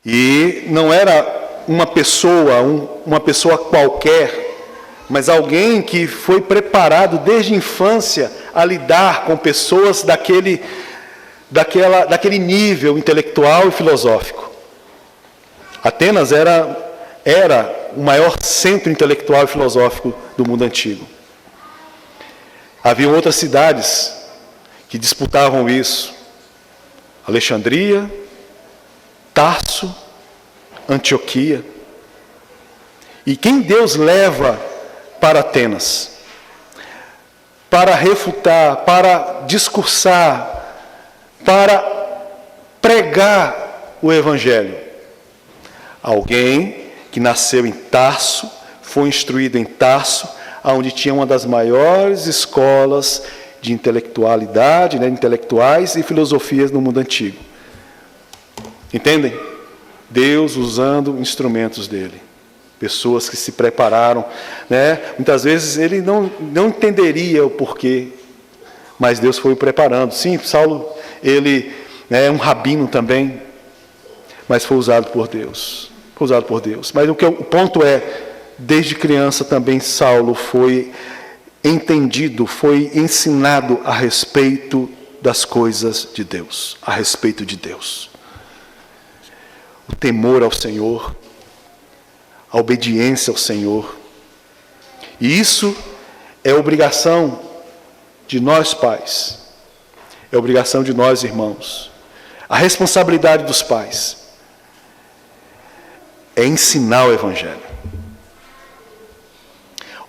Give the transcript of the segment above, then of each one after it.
E não era uma pessoa qualquer, mas alguém que foi preparado desde a infância a lidar com pessoas daquele nível intelectual e filosófico. Atenas era o maior centro intelectual e filosófico do mundo antigo. Havia outras cidades que disputavam isso: Alexandria, Tarso, Antioquia. E quem Deus leva para Atenas para refutar, para discursar, para pregar o Evangelho? Alguém que nasceu em Tarso, foi instruído em Tarso, onde tinha uma das maiores escolas de intelectualidade, intelectuais e filosofias no mundo antigo. Entendem? Deus usando instrumentos dele. Pessoas que se prepararam. Muitas vezes ele não entenderia o porquê, mas Deus foi o preparando. Sim, Saulo, ele é um rabino também, mas foi usado por Deus. Foi usado por Deus. Mas o ponto é, desde criança também Saulo foi entendido, foi ensinado a respeito das coisas de Deus, a respeito de Deus. O temor ao Senhor, a obediência ao Senhor. E isso é obrigação de nós pais, é obrigação de nós irmãos. A responsabilidade dos pais é ensinar o Evangelho.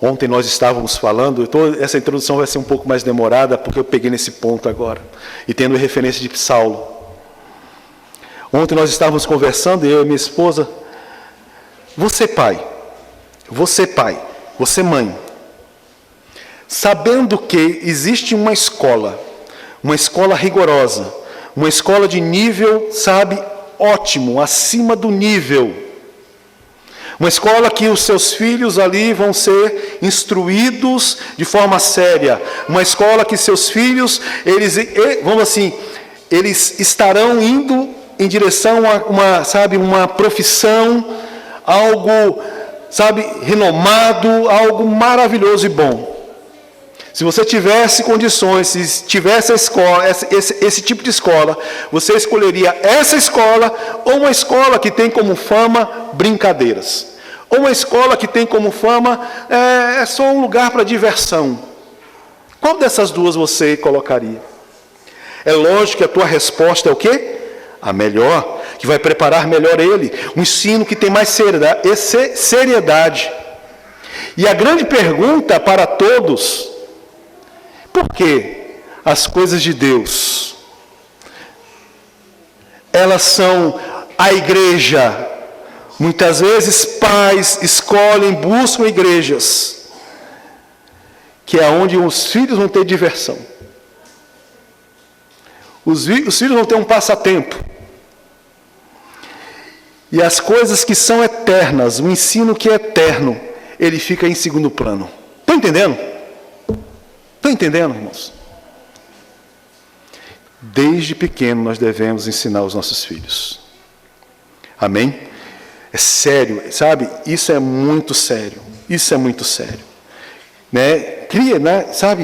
Ontem nós estávamos falando, essa introdução vai ser um pouco mais demorada, porque eu peguei nesse ponto agora, e tendo referência de Saulo. Ontem nós estávamos conversando, eu e minha esposa, você pai, você mãe, sabendo que existe uma escola rigorosa, uma escola de nível, ótimo, acima do nível, uma escola que os seus filhos ali vão ser instruídos de forma séria, uma escola que seus filhos, eles estarão indo em direção a uma profissão, algo, renomado, algo maravilhoso e bom. Se você tivesse condições, se tivesse a escola, esse tipo de escola, você escolheria essa escola ou uma escola que tem como fama brincadeiras? Ou uma escola que tem como fama é só um lugar para diversão? Qual dessas duas você colocaria? É lógico que a tua resposta é o quê? A melhor, que vai preparar melhor ele. Um ensino que tem mais seriedade. E a grande pergunta para todos: por que as coisas de Deus, elas são a igreja? Muitas vezes pais escolhem, buscam igrejas, que é onde os filhos vão ter diversão. Os filhos vão ter um passatempo. E as coisas que são eternas, o ensino que é eterno, ele fica em segundo plano. Estão entendendo? Estão entendendo, irmãos? Desde pequeno nós devemos ensinar os nossos filhos. Amém? É sério, Isso é muito sério. Isso é muito sério. Cria,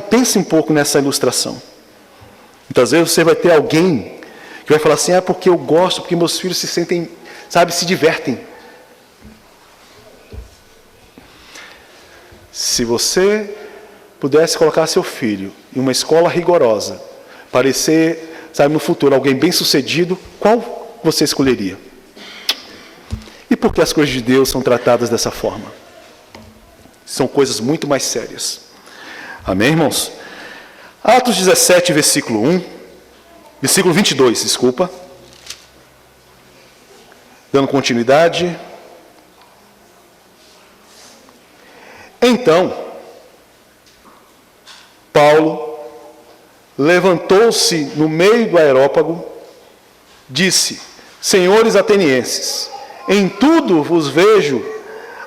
Pense um pouco nessa ilustração. Muitas vezes você vai ter alguém que vai falar assim: porque eu gosto, porque meus filhos se sentem, se divertem. Se você pudesse colocar seu filho em uma escola rigorosa, parecer, no futuro, alguém bem-sucedido, qual você escolheria? E por que as coisas de Deus são tratadas dessa forma? São coisas muito mais sérias. Amém, irmãos? Atos 17, versículo 22, desculpa. Dando continuidade. Então, Paulo levantou-se no meio do aerópago, disse: senhores atenienses, em tudo vos vejo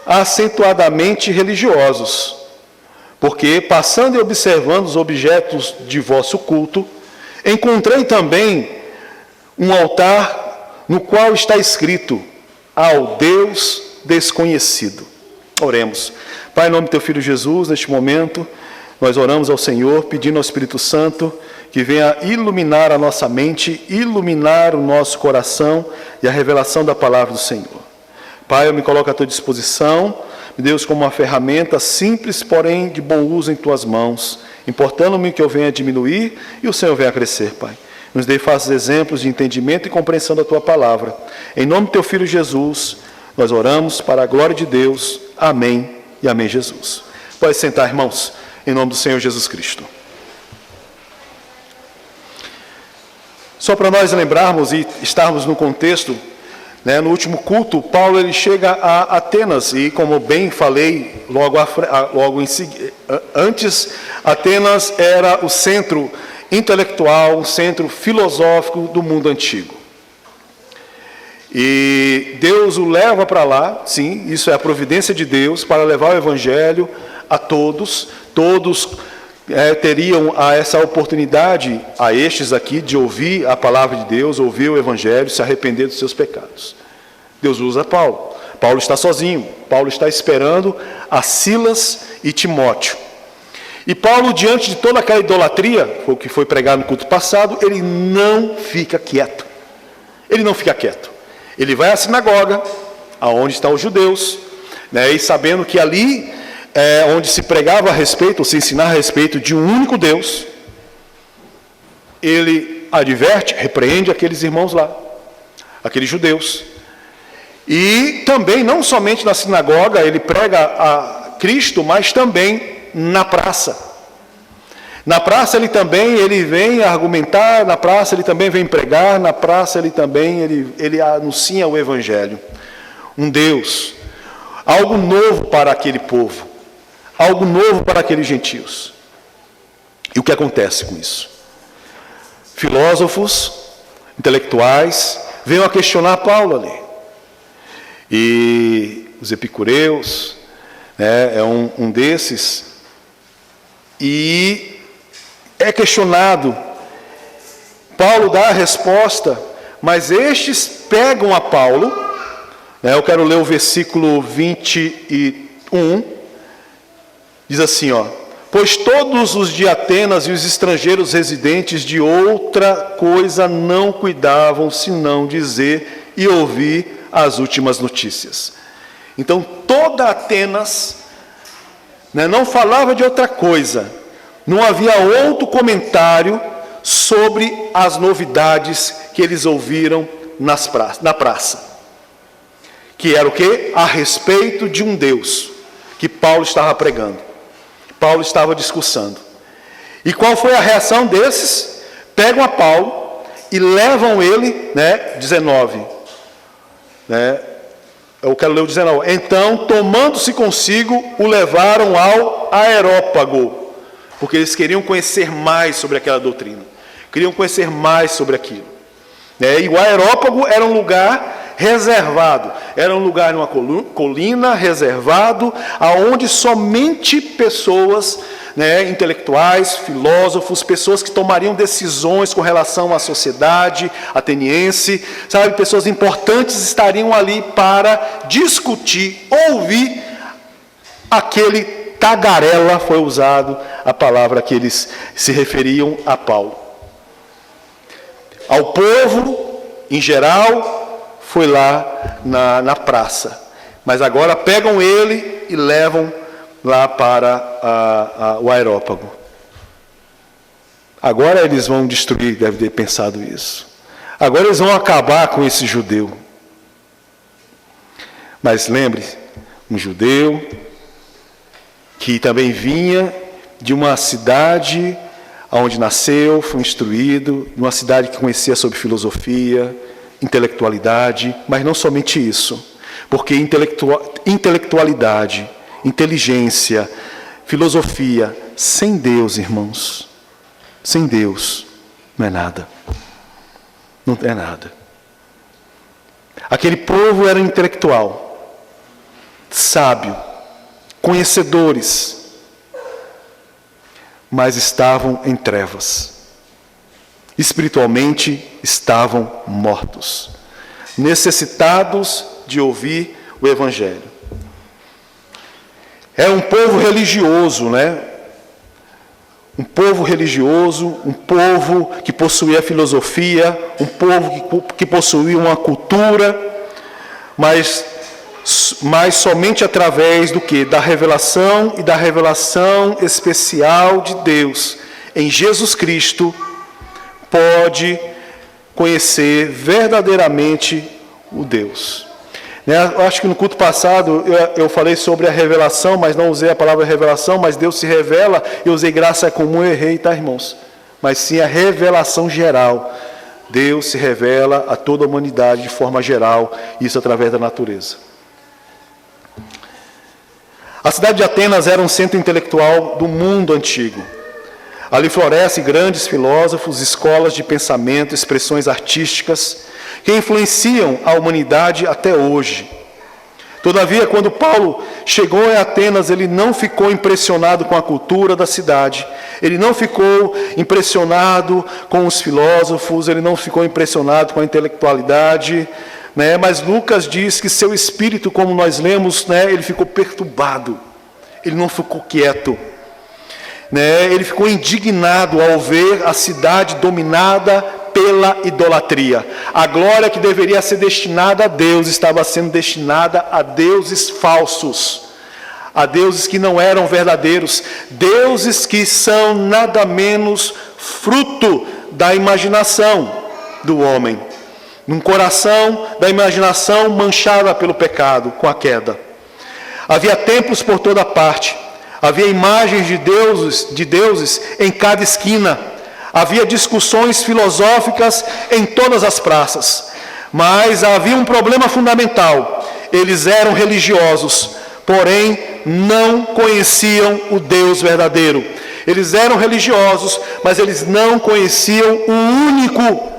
acentuadamente religiosos, porque, passando e observando os objetos de vosso culto, encontrei também um altar no qual está escrito: ao Deus desconhecido. Oremos. Pai, em nome do teu Filho Jesus, neste momento, nós oramos ao Senhor, pedindo ao Espírito Santo que venha iluminar a nossa mente, iluminar o nosso coração e a revelação da palavra do Senhor. Pai, eu me coloco à tua disposição, Deus, como uma ferramenta simples, porém de bom uso em tuas mãos, importando-me que eu venha diminuir e o Senhor venha crescer, Pai. Nos dê falsos exemplos de entendimento e compreensão da tua palavra. Em nome do teu Filho Jesus, nós oramos para a glória de Deus. Amém e amém, Jesus. Pode sentar, irmãos, em nome do Senhor Jesus Cristo. Só para nós lembrarmos e estarmos no contexto, né, no último culto, Paulo ele chega a Atenas e, como bem falei antes, Atenas era o centro intelectual, o centro filosófico do mundo antigo. E Deus o leva para lá, sim, isso é a providência de Deus, para levar o Evangelho a todos. Todos teriam essa oportunidade, a estes aqui, de ouvir a palavra de Deus, ouvir o Evangelho, se arrepender dos seus pecados. Deus usa Paulo. Paulo está sozinho. Paulo está esperando a Silas e Timóteo. E Paulo, diante de toda aquela idolatria, foi o que foi pregado no culto passado, ele não fica quieto. Ele não fica quieto. Ele vai à sinagoga, aonde estão os judeus, né, e sabendo que ali é onde se pregava a respeito, ou se ensinava a respeito de um único Deus, ele adverte, repreende aqueles irmãos lá, aqueles judeus. E também, não somente na sinagoga, ele prega a Cristo, mas também na praça. Na praça ele vem argumentar, na praça ele também vem pregar, na praça ele também ele anuncia o Evangelho. Um Deus, algo novo para aquele povo, algo novo para aqueles gentios. E o que acontece com isso? Filósofos, intelectuais, veio a questionar Paulo ali. E os epicureus, né, é um desses, e é questionado. Paulo dá a resposta, mas estes pegam a Paulo, né, eu quero ler o versículo 21, diz assim, ó: pois todos os de Atenas e os estrangeiros residentes de outra coisa não cuidavam, senão dizer e ouvir as últimas notícias. Então, toda Atenas, né, não falava de outra coisa, não havia outro comentário sobre as novidades que eles ouviram na praça. Que era o quê? A respeito de um Deus que Paulo estava pregando. Paulo estava discursando. E qual foi a reação desses? Pegam a Paulo e levam ele, né, 19. Né, eu quero ler o 19. Então, tomando-se consigo, o levaram ao Areópago, porque eles queriam conhecer mais sobre aquela doutrina, queriam conhecer mais sobre aquilo. E o Areópago era um lugar reservado, era um lugar numa colina, reservado, aonde somente pessoas, né, intelectuais, filósofos, pessoas que tomariam decisões com relação à sociedade ateniense, sabe, pessoas importantes estariam ali para discutir, ouvir aquele tagarela, foi usado a palavra que eles se referiam a Paulo. Ao povo, em geral, foi lá na praça. Mas agora pegam ele e levam lá para o Areópago. Agora eles vão destruir, deve ter pensado isso. Agora eles vão acabar com esse judeu. Mas lembre-se, um judeu que também vinha de uma cidade onde nasceu, foi instruído, numa cidade que conhecia sobre filosofia, intelectualidade, mas não somente isso, porque intelectualidade, inteligência, filosofia, sem Deus, irmãos, sem Deus, não é nada. Não é nada. Aquele povo era intelectual, sábio, conhecedores, mas estavam em trevas. Espiritualmente estavam mortos, necessitados de ouvir o Evangelho. É um povo religioso, né? Um povo religioso, um povo que possuía filosofia, um povo que possuía uma cultura, mas somente através do quê? Da revelação e da revelação especial de Deus em Jesus Cristo, pode conhecer verdadeiramente o Deus. Eu acho que no culto passado eu falei sobre a revelação, mas não usei a palavra revelação, mas Deus se revela, eu usei graça comum, eu errei, tá, irmãos? Mas sim a revelação geral. Deus se revela a toda a humanidade de forma geral, isso através da natureza. A cidade de Atenas era um centro intelectual do mundo antigo. Ali florescem grandes filósofos, escolas de pensamento, expressões artísticas, que influenciam a humanidade até hoje. Todavia, quando Paulo chegou em Atenas, ele não ficou impressionado com a cultura da cidade, ele não ficou impressionado com os filósofos, ele não ficou impressionado com a intelectualidade, né? Mas Lucas diz que seu espírito, como nós lemos, né, ele ficou perturbado, ele não ficou quieto. Ele ficou indignado ao ver a cidade dominada pela idolatria. A glória que deveria ser destinada a Deus estava sendo destinada a deuses falsos, a deuses que não eram verdadeiros, deuses que são nada menos fruto da imaginação do homem, num coração da imaginação manchada pelo pecado, com a queda. Havia templos por toda parte. Havia imagens de deuses em cada esquina. Havia discussões filosóficas em todas as praças. Mas havia um problema fundamental. Eles eram religiosos, porém não conheciam o Deus verdadeiro. Eles eram religiosos, mas eles não conheciam o único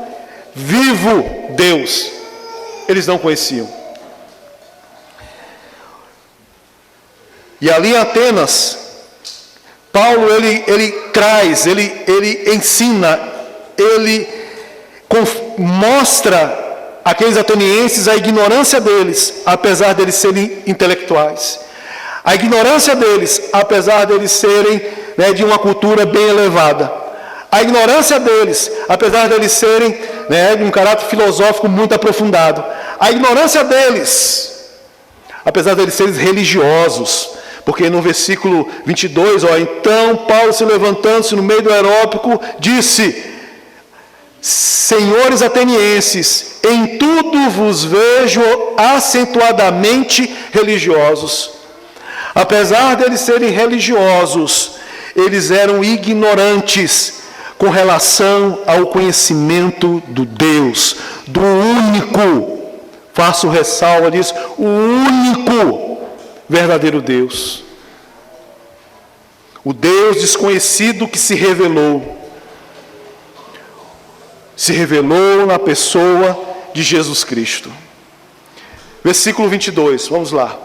vivo Deus. Eles não conheciam. E ali em Atenas, Paulo ele traz, ele ensina, ele mostra àqueles atenienses a ignorância deles, apesar deles serem intelectuais. A ignorância deles, apesar deles serem, né, de uma cultura bem elevada. A ignorância deles, apesar deles serem, né, de um caráter filosófico muito aprofundado. A ignorância deles, apesar deles serem religiosos. Porque no versículo 22, então Paulo, se levantando-se no meio do aerópago, disse: senhores atenienses, em tudo vos vejo acentuadamente religiosos. Apesar deles serem religiosos, eles eram ignorantes com relação ao conhecimento do Deus, do único, faço ressalva disso, o único verdadeiro Deus. O Deus desconhecido que se revelou na pessoa de Jesus Cristo. Versículo 22, vamos lá.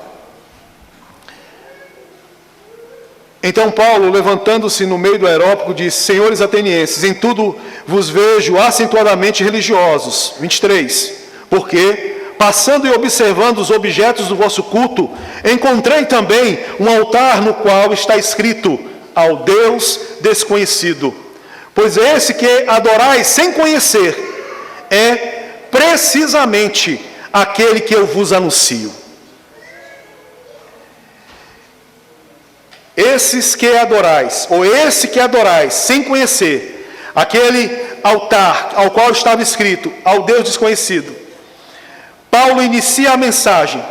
Então Paulo, levantando-se no meio do aerópago, disse: senhores atenienses, em tudo vos vejo acentuadamente religiosos. 23, porque passando e observando os objetos do vosso culto, encontrei também um altar no qual está escrito: ao Deus desconhecido. Pois esse que adorais sem conhecer é precisamente aquele que eu vos anuncio. Esses que adorais, ou esse que adorais sem conhecer, aquele altar ao qual estava escrito: ao Deus desconhecido. Paulo inicia a mensagem.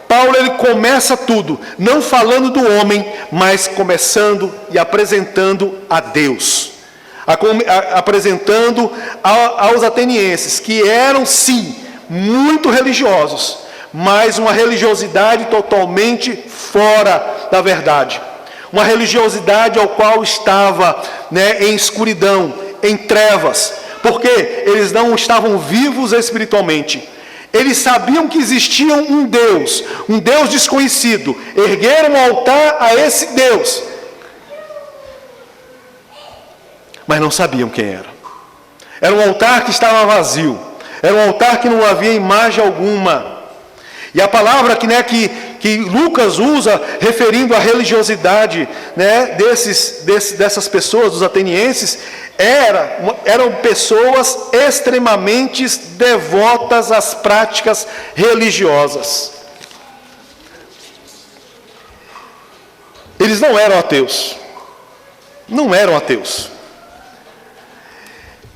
Paulo ele começa tudo, não falando do homem, mas começando e apresentando a Deus. Apresentando aos atenienses, que eram sim, muito religiosos, mas uma religiosidade totalmente fora da verdade. Uma religiosidade ao qual estava, né, em escuridão, em trevas, porque eles não estavam vivos espiritualmente. Eles sabiam que existia um Deus desconhecido. Ergueram um altar a esse Deus, mas não sabiam quem era. Era um altar que estava vazio. Era um altar que não havia imagem alguma. E a palavra que Lucas usa, referindo à religiosidade, né, dessas pessoas, dos atenienses, eram pessoas extremamente devotas às práticas religiosas. Eles não eram ateus. Não eram ateus.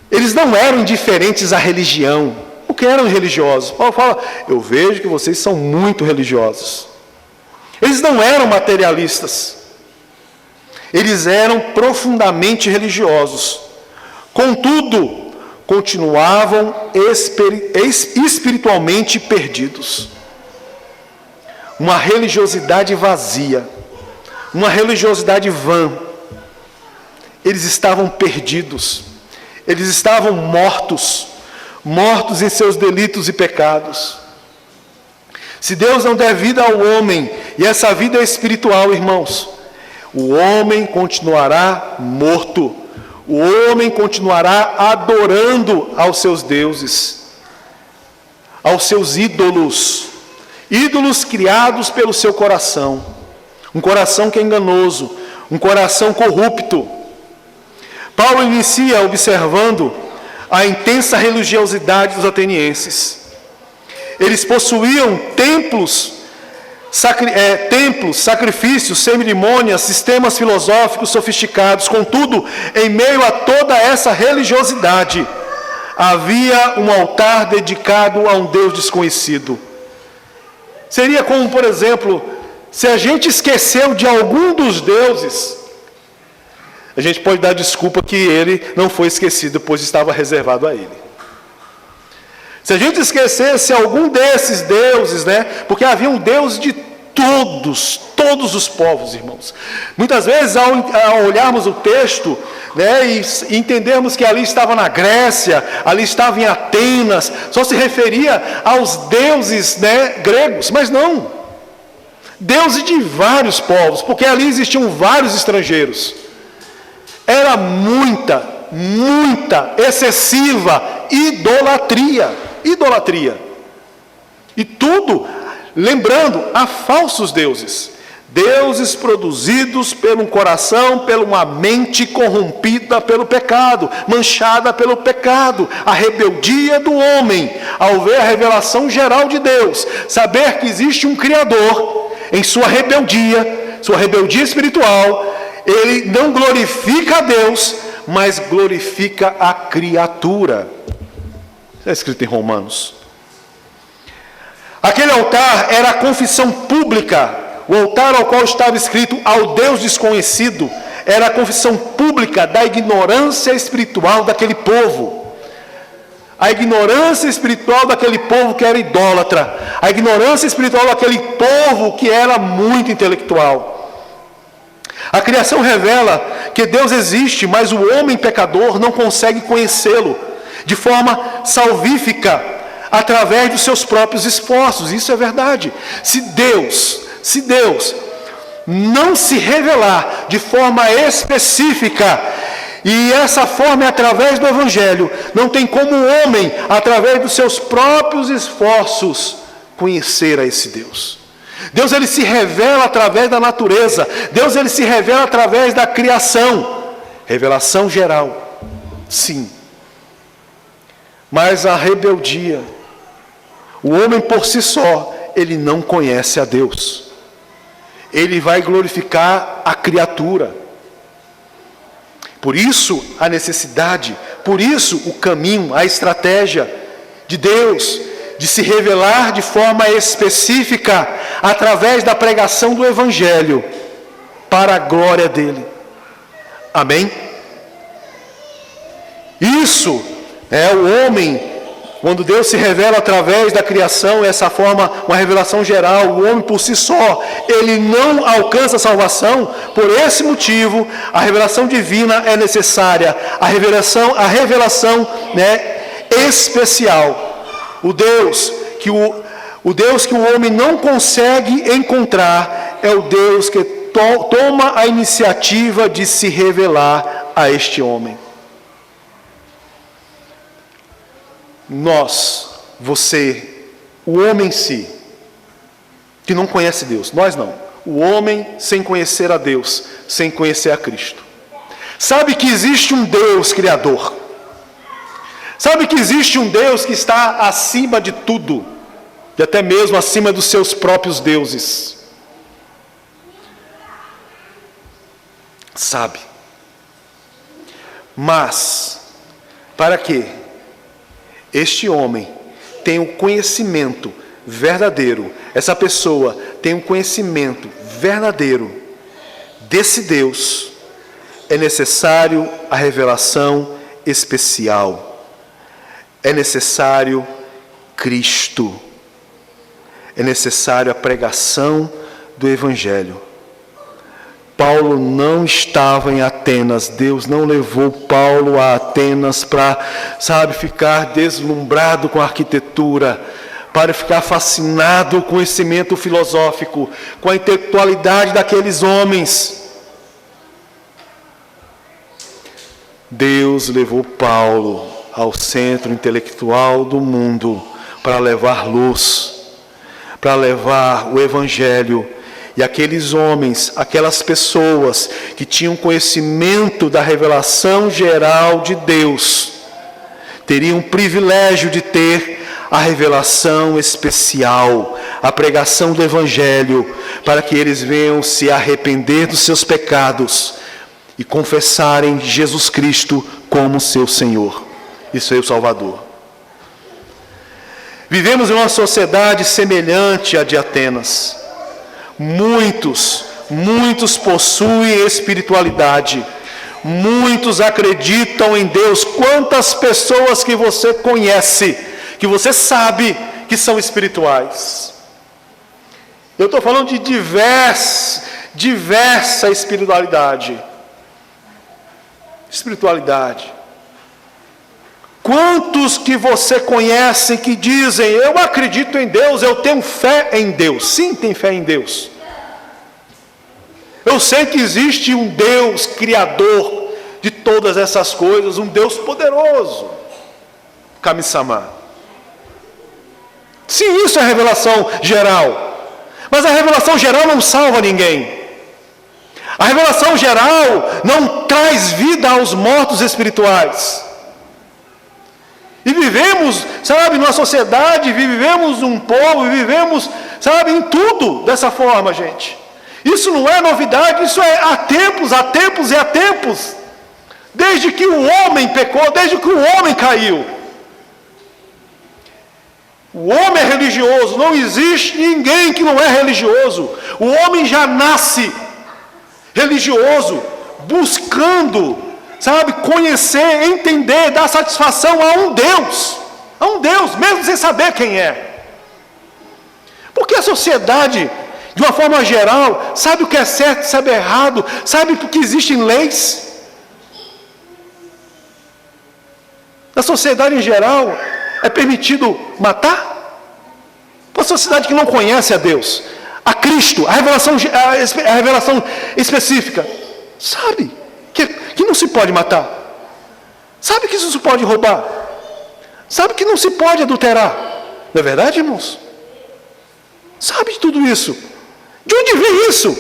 Eles não eram indiferentes à religião, porque eram religiosos. Paulo fala, eu vejo que vocês são muito religiosos. Eles não eram materialistas. Eles eram profundamente religiosos. Contudo, continuavam espiritualmente perdidos. Uma religiosidade vazia, uma religiosidade vã. Eles estavam perdidos. Eles estavam mortos em seus delitos e pecados. Se Deus não der vida ao homem, e essa vida é espiritual, irmãos, o homem continuará morto. O homem continuará adorando aos seus deuses, aos seus ídolos, ídolos criados pelo seu coração. Um coração que é enganoso, um coração corrupto. Paulo inicia observando a intensa religiosidade dos atenienses. Eles possuíam templos, sacrifícios, cerimônias, sistemas filosóficos sofisticados. Contudo, em meio a toda essa religiosidade, havia um altar dedicado a um Deus desconhecido. Seria como, por exemplo, se a gente esqueceu de algum dos deuses, a gente pode dar desculpa que ele não foi esquecido, pois estava reservado a ele. Se a gente esquecesse algum desses deuses, né? Porque havia um Deus de todos os povos, irmãos. Muitas vezes, ao olharmos o texto, né, e entendermos que ali estava na Grécia, ali estava em Atenas, só se referia aos deuses, né, gregos, mas não. Deuses de vários povos, porque ali existiam vários estrangeiros. Era muita, excessiva idolatria. E tudo, lembrando, a falsos deuses. Deuses produzidos por um coração, por uma mente corrompida pelo pecado, manchada pelo pecado. A rebeldia do homem, ao ver a revelação geral de Deus, saber que existe um Criador, em sua rebeldia espiritual, ele não glorifica a Deus, mas glorifica a criatura. Está escrito em Romanos. Aquele altar era a confissão pública. O altar ao qual estava escrito ao Deus desconhecido era a confissão pública da ignorância espiritual daquele povo. A ignorância espiritual daquele povo que era idólatra. A ignorância espiritual daquele povo que era muito intelectual. A criação revela que Deus existe, mas o homem pecador não consegue conhecê-lo de forma salvífica, através dos seus próprios esforços. Isso é verdade. Se Deus não se revelar de forma específica, e essa forma é através do Evangelho, não tem como o homem, através dos seus próprios esforços, conhecer a esse Deus. Deus, ele se revela através da natureza. Deus, ele se revela através da criação. Revelação geral, sim. Mas a rebeldia, o homem por si só, ele não conhece a Deus. Ele vai glorificar a criatura. Por isso a necessidade, por isso o caminho, a estratégia de Deus, de se revelar de forma específica, através da pregação do Evangelho, para a glória dele. Amém? Isso é o homem, quando Deus se revela através da criação, essa forma, uma revelação geral, o homem por si só, ele não alcança a salvação. Por esse motivo, a revelação divina é necessária, a revelação, né, especial. O Deus que o homem não consegue encontrar é o Deus que toma a iniciativa de se revelar a este homem. Nós, você, o homem em si, que não conhece Deus. Nós não. O homem sem conhecer a Deus, sem conhecer a Cristo. Sabe que existe um Deus criador. Sabe que existe um Deus que está acima de tudo, e até mesmo acima dos seus próprios deuses. Sabe. Mas, para que este homem tenha um conhecimento verdadeiro, essa pessoa tenha um conhecimento verdadeiro desse Deus, é necessário a revelação especial. É necessário Cristo. É necessário a pregação do Evangelho. Paulo não estava em Atenas. Deus não levou Paulo a Atenas para, ficar deslumbrado com a arquitetura, para ficar fascinado com o conhecimento filosófico, com a intelectualidade daqueles homens. Deus levou Paulo ao centro intelectual do mundo para levar luz, para levar o Evangelho. E aqueles homens, aquelas pessoas que tinham conhecimento da revelação geral de Deus, teriam o privilégio de ter a revelação especial, a pregação do Evangelho, para que eles venham se arrepender dos seus pecados e confessarem Jesus Cristo como seu Senhor e seu Salvador. Vivemos em uma sociedade semelhante à de Atenas. Muitos possuem espiritualidade. Muitos acreditam em Deus. Quantas pessoas que você conhece, que você sabe que são espirituais? Eu estou falando de diversa espiritualidade. Quantos que você conhece que dizem: eu acredito em Deus, eu tenho fé em Deus? Sim, tem fé em Deus. Eu sei que existe um Deus criador de todas essas coisas, um Deus poderoso, Kami-sama. Sim, isso é revelação geral. Mas a revelação geral não salva ninguém. A revelação geral não traz vida aos mortos espirituais. E vivemos, numa sociedade, vivemos num povo, vivemos, em tudo dessa forma, gente. Isso não é novidade, isso é há tempos. Desde que o homem pecou, desde que o homem caiu. O homem é religioso, não existe ninguém que não é religioso. O homem já nasce religioso, buscando, conhecer, entender, dar satisfação a um Deus, mesmo sem saber quem é. Porque a sociedade, de uma forma geral, sabe o que é certo, sabe o que é errado, sabe que existem leis. Na sociedade em geral, é permitido matar? Uma sociedade que não conhece a Deus, a Cristo, a revelação específica, sabe que não se pode matar, sabe que não se pode roubar, sabe que não se pode adulterar, não é verdade, irmãos? Sabe de tudo isso. De onde vem isso?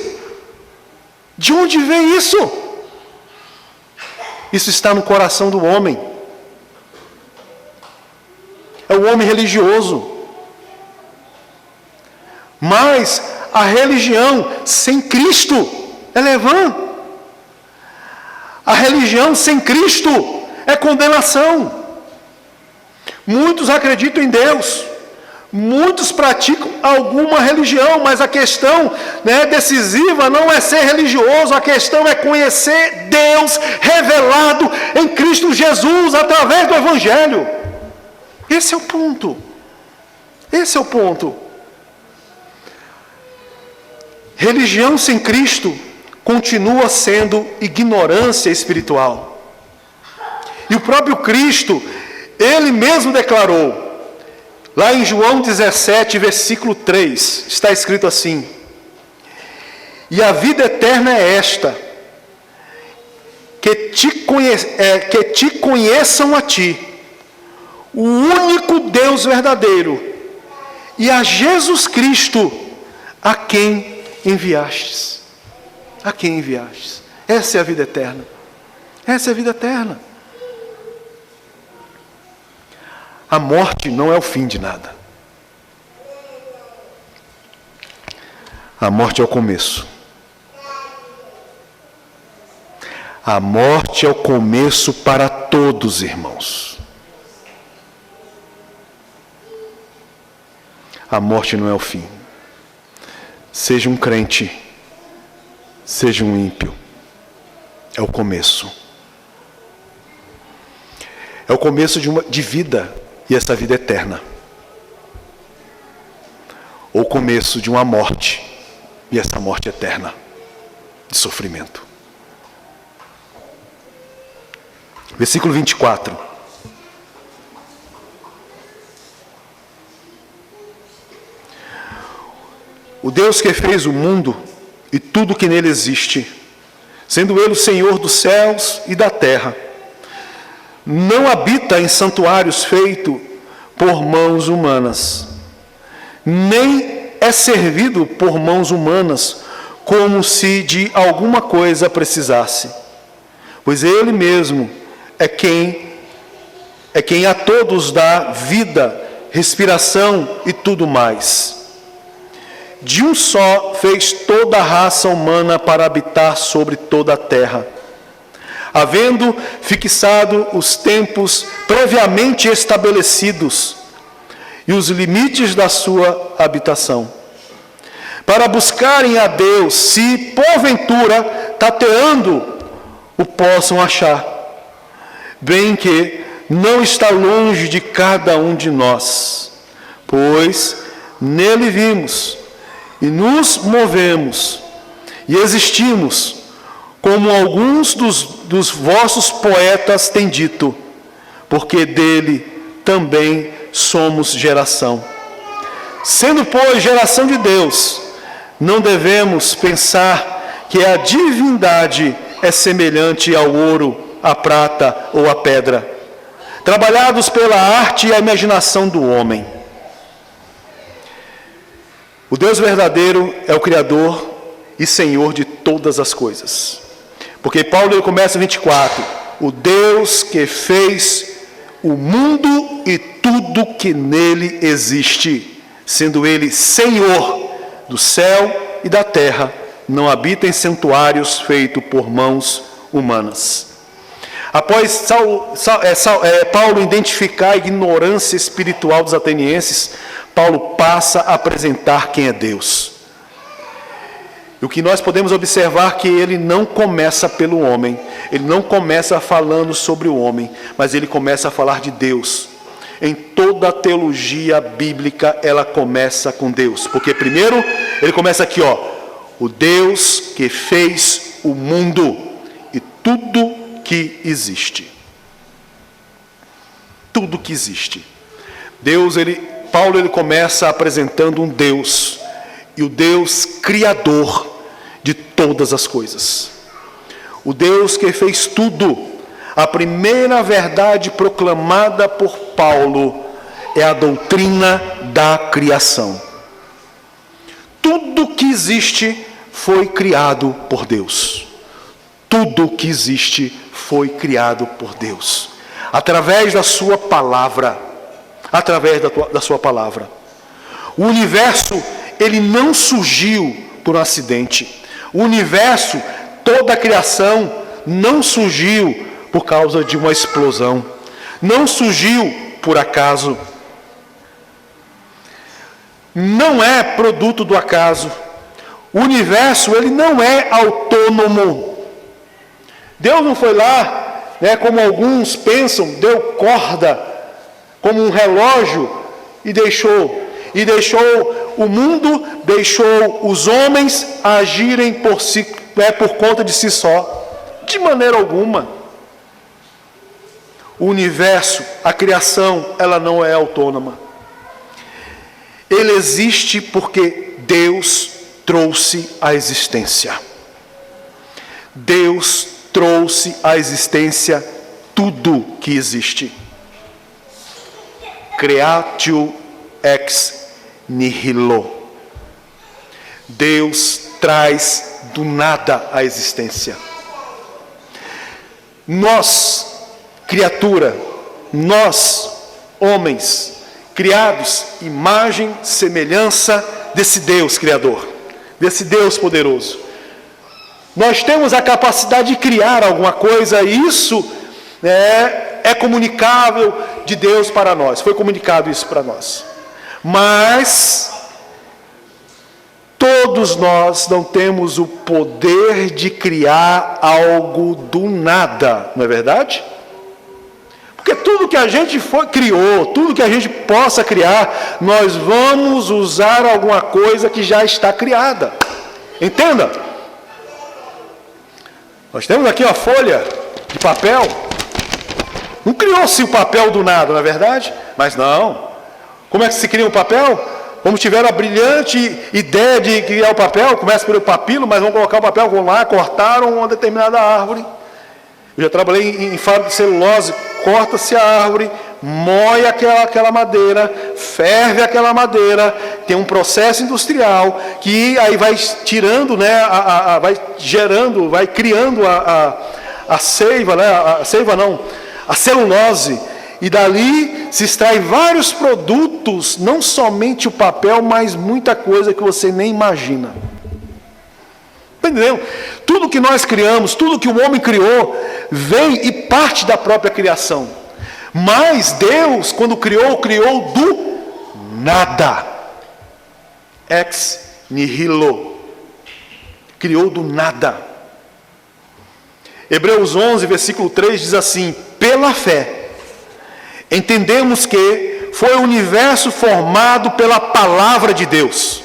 De onde vem isso? Isso está no coração do homem. É o homem religioso. Mas a religião sem Cristo ela é vã. A religião sem Cristo é condenação. Muitos acreditam em Deus, muitos praticam alguma religião, mas a questão decisiva não é ser religioso, a questão é conhecer Deus revelado em Cristo Jesus através do Evangelho. Esse é o ponto. Religião sem Cristo continua sendo ignorância espiritual. E o próprio Cristo, Ele mesmo declarou, lá em João 17, versículo 3, está escrito assim: e a vida eterna é esta, que te conheçam a ti, o único Deus verdadeiro, e a Jesus Cristo, a quem enviastes? A quem enviastes? Essa é a vida eterna. Essa é a vida eterna. A morte não é o fim de nada. A morte é o começo. A morte é o começo para todos, irmãos. A morte não é o fim. Seja um crente, seja um ímpio, é o começo. É o começo de vida, e essa vida eterna. Ou o começo de uma morte, e essa morte eterna, de sofrimento. Versículo 24. O Deus que fez o mundo e tudo que nele existe, sendo Ele o Senhor dos céus e da terra, não habita em santuários feitos por mãos humanas, nem é servido por mãos humanas, como se de alguma coisa precisasse, pois Ele mesmo é quem a todos dá vida, respiração e tudo mais. De um só fez toda a raça humana para habitar sobre toda a terra, havendo fixado os tempos previamente estabelecidos e os limites da sua habitação, para buscarem a Deus, se porventura tateando o possam achar, bem que não está longe de cada um de nós, pois nele vimos e nos movemos e existimos, como alguns dos vossos poetas têm dito, porque dele também somos geração. Sendo, pois, geração de Deus, não devemos pensar que a divindade é semelhante ao ouro, à prata ou à pedra, trabalhados pela arte e a imaginação do homem. O Deus verdadeiro é o Criador e Senhor de todas as coisas. Porque Paulo ele começa em 24, o Deus que fez o mundo e tudo que nele existe, sendo ele Senhor do céu e da terra, não habita em santuários feitos por mãos humanas. Após Paulo identificar a ignorância espiritual dos atenienses, Paulo passa a apresentar quem é Deus. E o que nós podemos observar que ele não começa pelo homem, ele não começa falando sobre o homem, mas ele começa a falar de Deus. Em toda a teologia bíblica, ela começa com Deus. Porque primeiro, ele começa aqui, o Deus que fez o mundo e tudo que existe. Tudo que existe. Paulo ele começa apresentando um Deus, e o Deus criador de todas as coisas. O Deus que fez tudo. A primeira verdade proclamada por Paulo é a doutrina da criação. Tudo que existe foi criado por Deus. Tudo que existe foi criado por Deus. Através da sua palavra. Através da sua palavra. O universo, ele não surgiu por um acidente. O universo, toda a criação, não surgiu por causa de uma explosão. Não surgiu por acaso. Não é produto do acaso. O universo, ele não é autônomo. Deus não foi lá, como alguns pensam, deu corda, como um relógio, e deixou o mundo, deixou os homens agirem por conta de si só. De maneira alguma. O universo, a criação, ela não é autônoma. Ele existe porque Deus trouxe a existência. Deus trouxe à existência tudo que existe. Creatio ex nihilo. Deus traz do nada à existência. Nós, criatura, nós, homens, criados, imagem, semelhança desse Deus Criador, desse Deus poderoso. Nós temos a capacidade de criar alguma coisa, e isso é comunicável de Deus para nós. Foi comunicado isso para nós. Mas todos nós não temos o poder de criar algo do nada, não é verdade? Porque tudo que a gente criou, tudo que a gente possa criar, nós vamos usar alguma coisa que já está criada. Entenda? Nós temos aqui uma folha de papel. Não criou-se o papel do nada, não é verdade? Mas não. Como é que se cria o papel? Como tiveram a brilhante ideia de criar o papel, começa pelo papilo, mas vão colocar o papel, vão lá, cortaram uma determinada árvore. Eu já trabalhei em fábrica de celulose, corta-se a árvore, moe aquela madeira, ferve aquela madeira, tem um processo industrial que aí vai tirando, né, vai gerando, vai criando a seiva, né, a celulose, e dali se extrai vários produtos, não somente o papel, mas muita coisa que você nem imagina. Entendeu? Tudo que nós criamos, tudo que o homem criou, vem e parte da própria criação. Mas Deus, quando criou do nada. Ex nihilo. Criou do nada. Hebreus 11, versículo 3 diz assim: pela fé, entendemos que foi o universo formado pela palavra de Deus,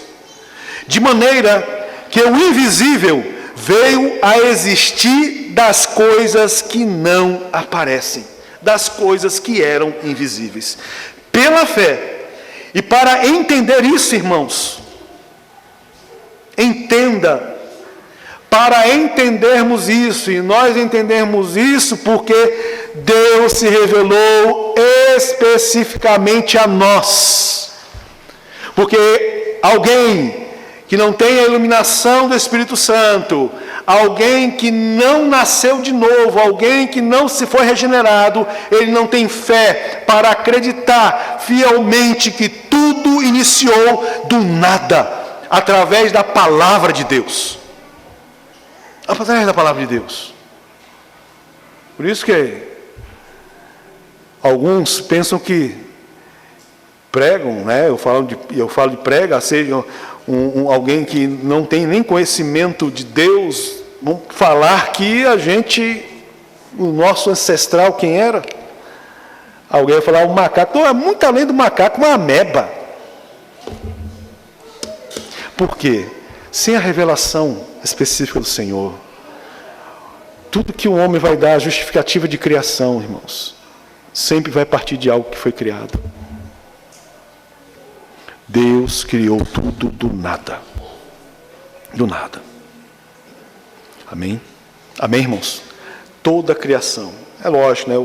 de maneira que o invisível veio a existir das coisas que não aparecem, das coisas que eram invisíveis. Pela fé. E para entender isso, irmãos, entenda, para entendermos isso, e nós entendermos isso porque Deus se revelou especificamente a nós. Porque alguém que não tem a iluminação do Espírito Santo, alguém que não nasceu de novo, alguém que não se foi regenerado, ele não tem fé para acreditar fielmente que tudo iniciou do nada, através da palavra de Deus. Através da palavra de Deus. Por isso que alguns pensam que pregam, né? Eu falo de prega, seja alguém que não tem nem conhecimento de Deus, vão falar que o nosso ancestral, quem era? Alguém vai falar, o macaco, é muito além do macaco, uma ameba. Por quê? Sem a revelação específica do Senhor, tudo que o homem vai dar a justificativa de criação, irmãos, sempre vai partir de algo que foi criado. Deus criou tudo do nada. Do nada. Amém? Amém, irmãos? Toda a criação. É lógico, né?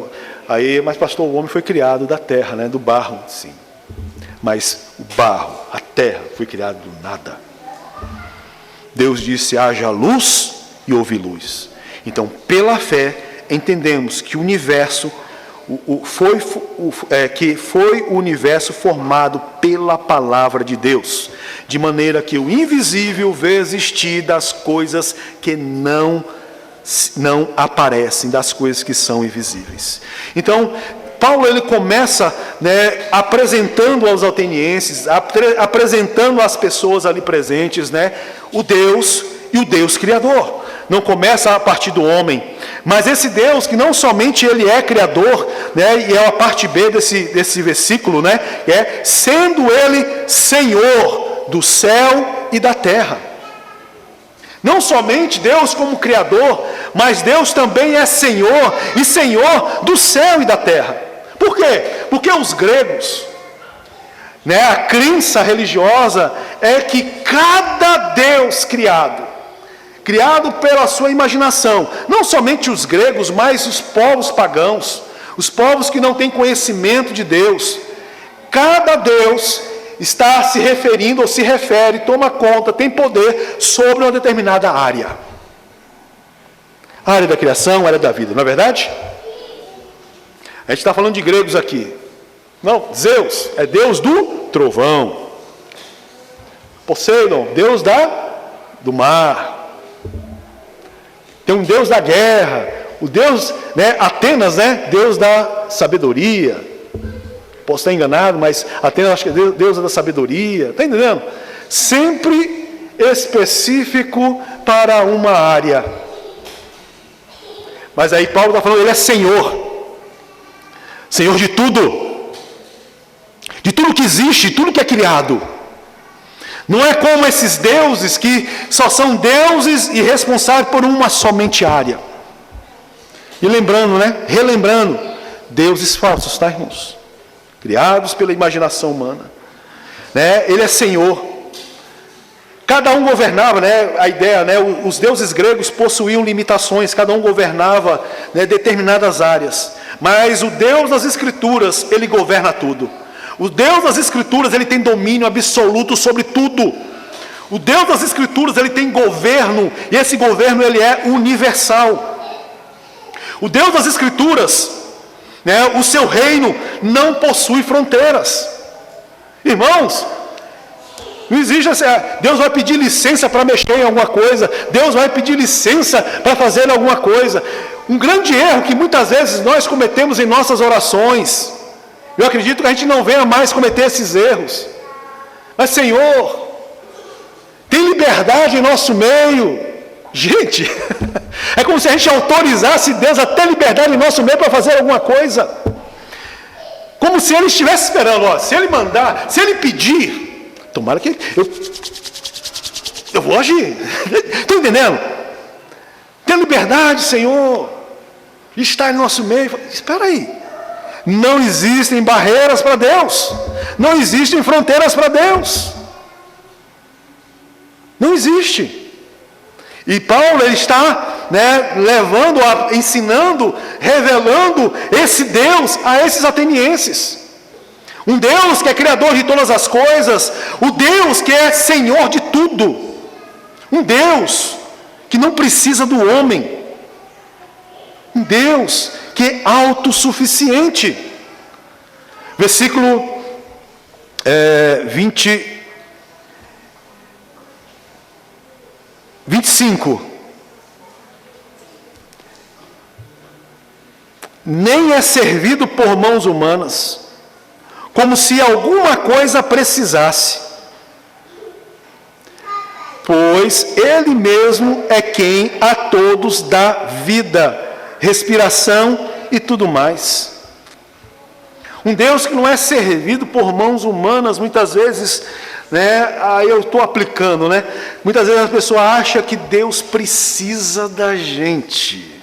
Mas pastor, o homem foi criado da terra, né? Do barro, sim. Mas o barro, a terra, foi criado do nada. Deus disse, haja luz e houve luz. Então, pela fé, entendemos que o universo foi o universo formado pela palavra de Deus, de maneira que o invisível vê existir das coisas que não aparecem, das coisas que são invisíveis. Então, Paulo ele começa, né, apresentando aos atenienses, apresentando às pessoas ali presentes, né, o Deus e o Deus Criador. Não começa a partir do homem, mas esse Deus que não somente ele é Criador, né, e é a parte B desse versículo, né, sendo ele Senhor do céu e da terra. Não somente Deus como Criador, mas Deus também é Senhor, e Senhor do céu e da terra. Por quê? Porque os gregos, né, a crença religiosa é que cada Deus criado pela sua imaginação, não somente os gregos, mas os povos pagãos, os povos que não têm conhecimento de Deus, cada Deus está se referindo ou se refere, toma conta, tem poder sobre uma determinada área. A área da criação, a área da vida, não é verdade? A gente está falando de gregos aqui. Não, Zeus é Deus do trovão. Poseidon, Deus do mar. Tem um Deus da guerra. O Deus, Atenas, Deus da sabedoria. Posso estar enganado, mas Atenas acho que é Deus da sabedoria. Está entendendo? Sempre específico para uma área. Mas aí Paulo está falando, ele é Senhor. Senhor de tudo. De tudo que existe, tudo que é criado. Não é como esses deuses que só são deuses e responsáveis por uma somente área. E lembrando, relembrando, deuses falsos, tá, irmãos? Criados pela imaginação humana. Ele é Senhor. Cada um governava, a ideia, os deuses gregos possuíam limitações, cada um governava determinadas áreas. Mas o Deus das Escrituras, ele governa tudo. O Deus das Escrituras, ele tem domínio absoluto sobre tudo. O Deus das Escrituras, ele tem governo, e esse governo, ele é universal. O Deus das Escrituras, o seu reino não possui fronteiras. Irmãos, não existe assim, Deus vai pedir licença para mexer em alguma coisa, Deus vai pedir licença para fazer alguma coisa. Um grande erro que muitas vezes nós cometemos em nossas orações, eu acredito que a gente não venha mais cometer esses erros. Mas Senhor, tem liberdade em nosso meio. Gente, é como se a gente autorizasse Deus a ter liberdade em nosso meio para fazer alguma coisa. Como se Ele estivesse esperando, se Ele mandar, se Ele pedir, tomara que eu vou agir. Estão entendendo? Tem liberdade, Senhor, está em nosso meio. Espera aí. Não existem barreiras para Deus. Não existem fronteiras para Deus. Não existe. E Paulo, ele está levando, ensinando, revelando esse Deus a esses atenienses. Um Deus que é criador de todas as coisas. O Deus que é Senhor de tudo. Um Deus que não precisa do homem. Um Deus que é autossuficiente. Versículo 25. Nem é servido por mãos humanas, como se alguma coisa precisasse, pois Ele mesmo é quem a todos dá vida, respiração e tudo mais. Um Deus que não é servido por mãos humanas, muitas vezes, aí eu estou aplicando, muitas vezes a pessoa acha que Deus precisa da gente.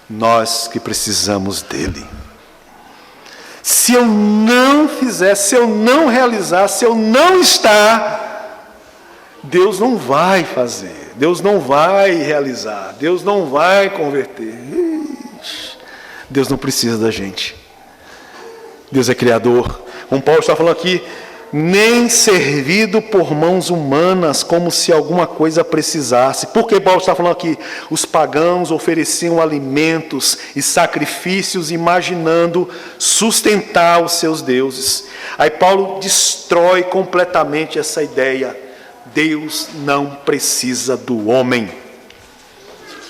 Nós que precisamos dele. Se eu não fizer, se eu não realizar, se eu não estar, Deus não vai fazer, Deus não vai realizar, Deus não vai converter. Deus não precisa da gente. Deus é criador. Como Paulo está falando aqui, nem servido por mãos humanas, como se alguma coisa precisasse. Por que Paulo está falando aqui? Os pagãos ofereciam alimentos e sacrifícios, imaginando sustentar os seus deuses. Aí Paulo destrói completamente essa ideia. Deus não precisa do homem.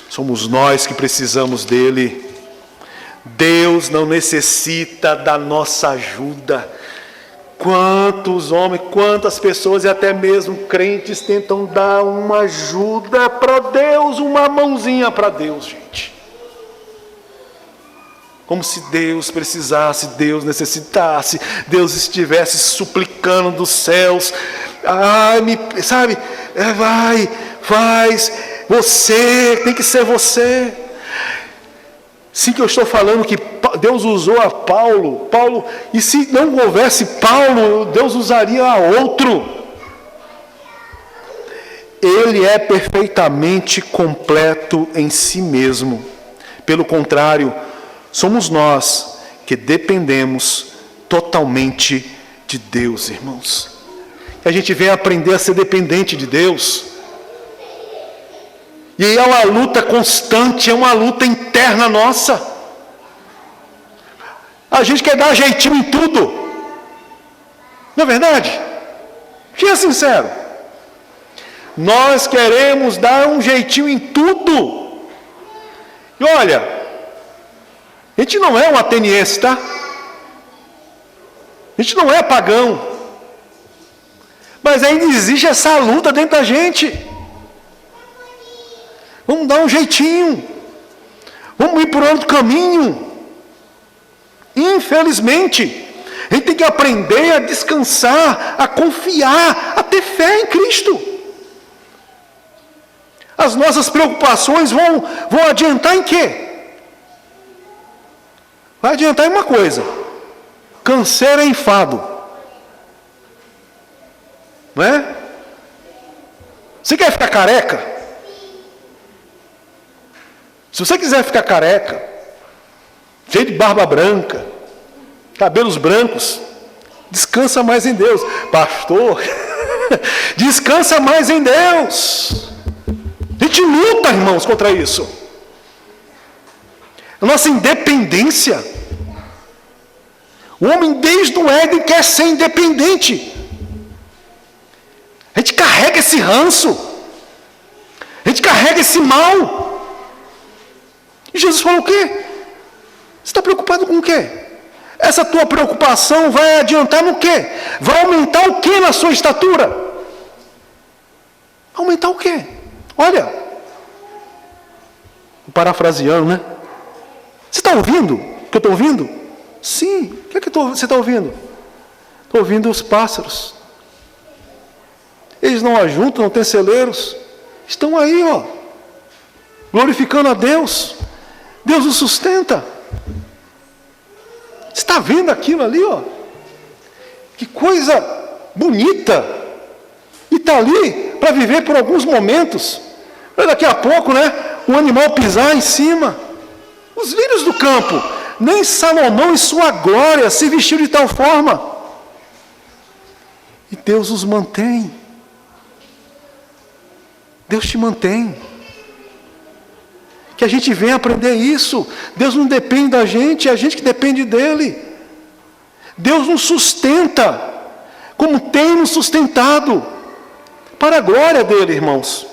Somos nós que precisamos dele. Deus não necessita da nossa ajuda. Quantos homens, quantas pessoas e até mesmo crentes tentam dar uma ajuda para Deus, uma mãozinha para Deus, gente. Como se Deus precisasse, Deus necessitasse, Deus estivesse suplicando dos céus. Vai, faz, você, tem que ser você. Sim, que eu estou falando que Deus usou a Paulo, e se não houvesse Paulo, Deus usaria a outro. Ele é perfeitamente completo em si mesmo. Pelo contrário, somos nós Porque dependemos totalmente de Deus, irmãos. Que a gente venha aprender a ser dependente de Deus. E é uma luta constante, é uma luta interna nossa. A gente quer dar jeitinho em tudo. Não é verdade? Seja sincero. Nós queremos dar um jeitinho em tudo. E olha, a gente não é um ateniense, tá? A gente não é pagão. Mas ainda existe essa luta dentro da gente. Vamos dar um jeitinho. Vamos ir por outro caminho. Infelizmente, a gente tem que aprender a descansar, a confiar, a ter fé em Cristo. As nossas preocupações vão adiantar em quê? Vai adiantar em uma coisa: canseira e enfado. Não é? Você quer ficar careca? Se você quiser ficar careca, cheio de barba branca, cabelos brancos, descansa mais em Deus. Pastor, descansa mais em Deus. A gente luta, irmãos, contra isso. A nossa independência. O homem desde o Éden quer ser independente. A gente carrega esse ranço. A gente carrega esse mal. E Jesus falou o quê? Você está preocupado com o quê? Essa tua preocupação vai adiantar no quê? Vai aumentar o quê na sua estatura? Aumentar o quê? Olha, parafraseando, né? Você está ouvindo o que eu estou ouvindo? Sim. O que é que você está ouvindo? Estou ouvindo os pássaros. Eles não ajuntam, não têm celeiros. Estão aí, ó, glorificando a Deus. Deus os sustenta. Você está vendo aquilo ali, ó? Que coisa bonita. E está ali para viver por alguns momentos. Mas daqui a pouco, né? Um animal pisar em cima. Os lírios do campo. Nem Salomão em sua glória se vestiu de tal forma. E Deus os mantém. Deus te mantém. Que a gente venha aprender isso. Deus não depende da gente, é a gente que depende dele. Deus nos sustenta, como tem nos sustentado, para a glória dele, irmãos.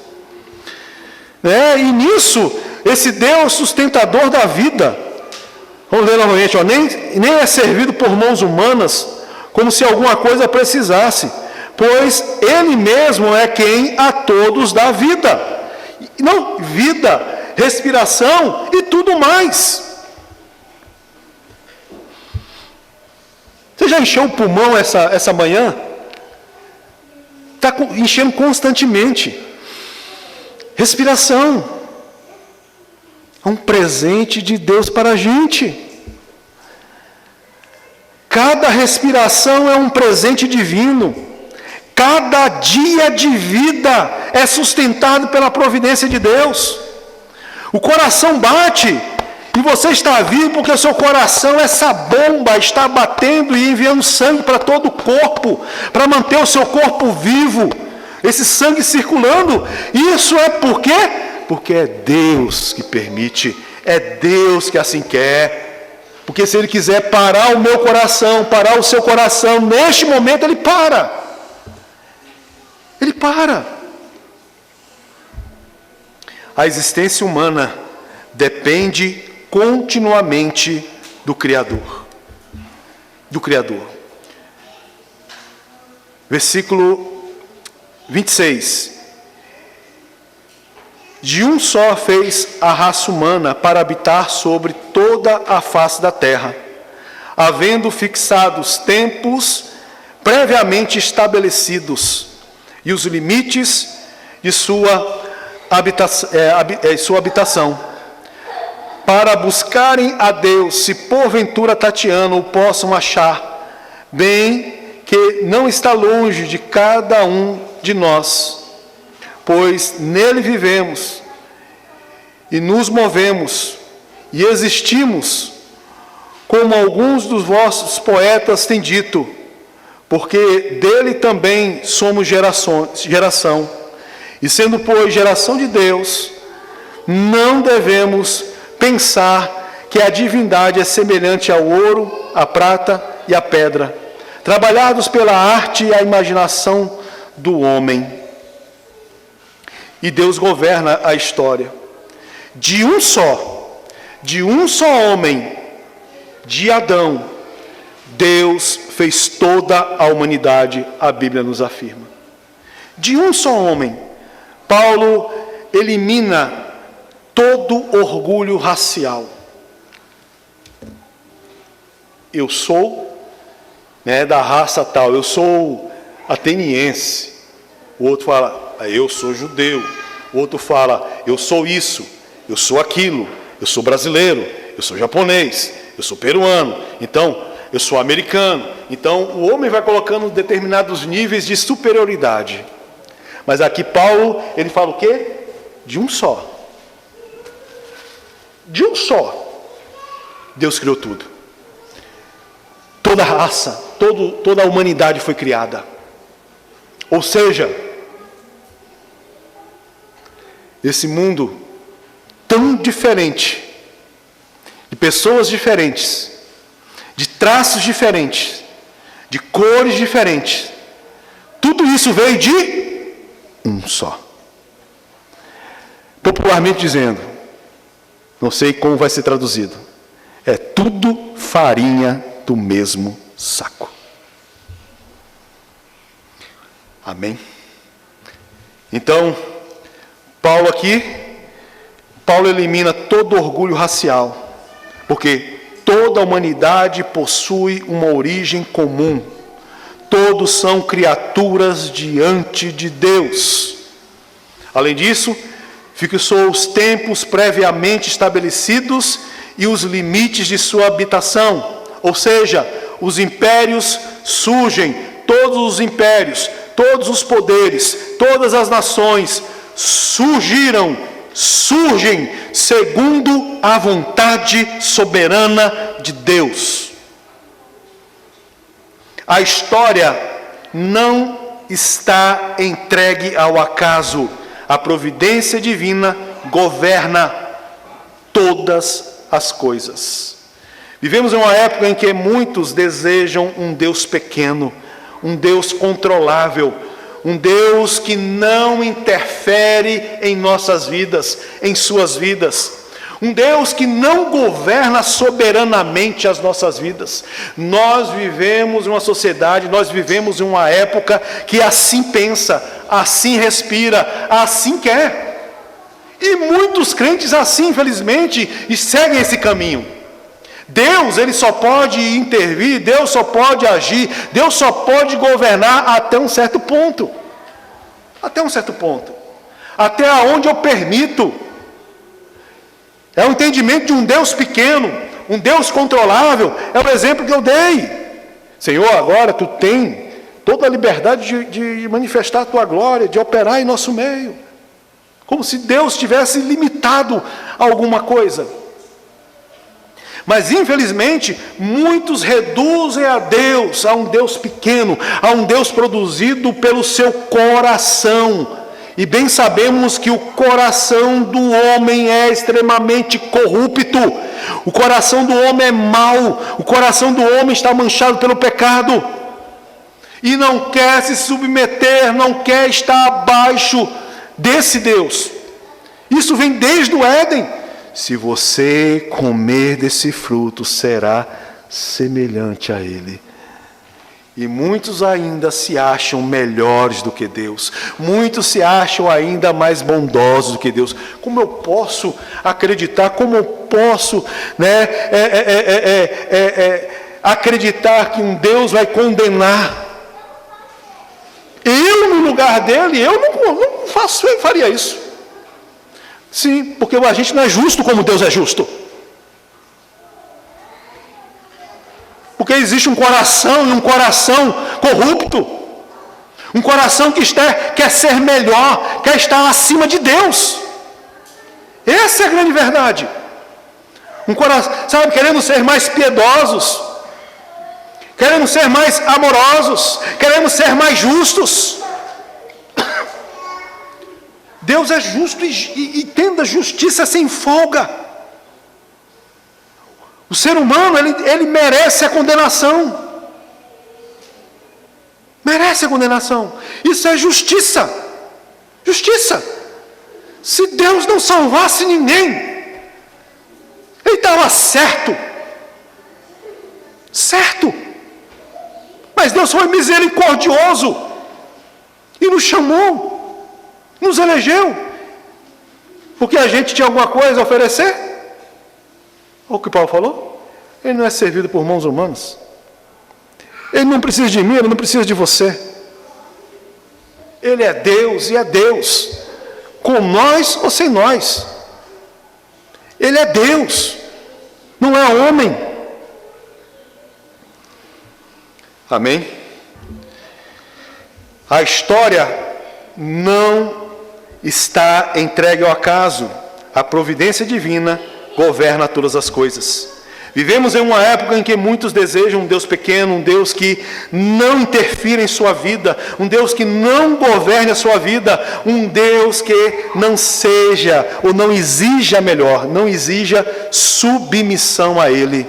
E nisso, esse Deus sustentador da vida, vamos ler novamente, ó, nem é servido por mãos humanas, como se alguma coisa precisasse, pois ele mesmo é quem a todos dá vida. Não, vida, respiração e tudo mais. Você já encheu o pulmão essa manhã? Está enchendo constantemente. Respiração. É um presente de Deus para a gente. Cada respiração é um presente divino. Cada dia de vida é sustentado pela providência de Deus. O coração bate e você está vivo porque o seu coração, essa bomba, está batendo e enviando sangue para todo o corpo, para manter o seu corpo vivo, esse sangue circulando. Isso é por quê? Porque é Deus que permite, é Deus que assim quer. Porque se Ele quiser parar o meu coração, parar o seu coração, neste momento Ele para. Ele para. A existência humana depende continuamente do Criador. Do Criador. Versículo 26. De um só fez a raça humana para habitar sobre toda a face da terra, havendo fixado os tempos previamente estabelecidos e os limites de sua habitação, para buscarem a Deus, se porventura tateando o possam achar, bem que não está longe de cada um de nós, pois nele vivemos e nos movemos e existimos, como alguns dos vossos poetas têm dito, porque dele também somos geração, e sendo, pois, geração de Deus, não devemos pensar que a divindade é semelhante ao ouro, à prata e à pedra, trabalhados pela arte e a imaginação do homem. E Deus governa a história. De um só homem, de Adão, Deus fez toda a humanidade, a Bíblia nos afirma. De um só homem, Paulo elimina todo orgulho racial. Eu sou, da raça tal, eu sou ateniense. O outro fala, eu sou judeu. O outro fala, eu sou isso, eu sou aquilo, eu sou brasileiro, eu sou japonês, eu sou peruano, então eu sou americano. Então o homem vai colocando determinados níveis de superioridade. Mas aqui Paulo, ele fala o quê? De um só. De um só. Deus criou tudo. Toda a raça, toda a humanidade foi criada. Ou seja, esse mundo tão diferente, de pessoas diferentes, de traços diferentes, de cores diferentes, tudo isso veio de um só. Popularmente dizendo, não sei como vai ser traduzido, é tudo farinha do mesmo saco. Amém? Então, Paulo elimina todo orgulho racial, porque toda a humanidade possui uma origem comum. Todos são criaturas diante de Deus. Além disso, fixou os tempos previamente estabelecidos e os limites de sua habitação. Ou seja, os impérios surgem, todos os impérios, todos os poderes, todas as nações surgem segundo a vontade soberana de Deus. A história não está entregue ao acaso. A providência divina governa todas as coisas. Vivemos em uma época em que muitos desejam um Deus pequeno, um Deus controlável, um Deus que não interfere em nossas vidas, em suas vidas. Um Deus que não governa soberanamente as nossas vidas. Nós vivemos em uma sociedade, nós vivemos em uma época que assim pensa, assim respira, assim quer. E muitos crentes assim, infelizmente, e seguem esse caminho. Deus, ele só pode intervir, Deus só pode agir, Deus só pode governar até um certo ponto. Até um certo ponto. Até onde eu permito. É o entendimento de um Deus pequeno, um Deus controlável. É o exemplo que eu dei. Senhor, agora tu tem toda a liberdade de manifestar a tua glória, de operar em nosso meio. Como se Deus tivesse limitado alguma coisa. Mas, infelizmente, muitos reduzem a Deus, a um Deus pequeno, a um Deus produzido pelo seu coração. E bem sabemos que o coração do homem é extremamente corrupto. O coração do homem é mau. O coração do homem está manchado pelo pecado. E não quer se submeter, não quer estar abaixo desse Deus. Isso vem desde o Éden. Se você comer desse fruto, será semelhante a ele. E muitos ainda se acham melhores do que Deus. Muitos se acham ainda mais bondosos do que Deus. Como eu posso acreditar? Como eu posso acreditar que um Deus vai condenar? Eu, no lugar dele, eu não faria isso. Sim, porque a gente não é justo como Deus é justo. Porque existe um coração e um coração corrupto. Um coração que quer ser melhor, quer estar acima de Deus. Essa é a grande verdade. Um coração, sabe, queremos ser mais piedosos, queremos ser mais amorosos, queremos ser mais justos. Deus é justo e tende a justiça sem folga. O ser humano, ele merece a condenação. Merece a condenação. Isso é justiça. Justiça. Se Deus não salvasse ninguém, Ele estava certo. Certo. Mas Deus foi misericordioso e nos chamou, nos elegeu, porque a gente tinha alguma coisa a oferecer. Olha o que Paulo falou. Ele não é servido por mãos humanas. Ele não precisa de mim, ele não precisa de você. Ele é Deus e é Deus, com nós ou sem nós. Ele é Deus, não é homem. Amém? A história não está entregue ao acaso. A providência divina governa todas as coisas. Vivemos em uma época em que muitos desejam um Deus pequeno, um Deus que não interfira em sua vida, um Deus que não governe a sua vida, um Deus que não seja, ou não exija melhor, não exija submissão a Ele.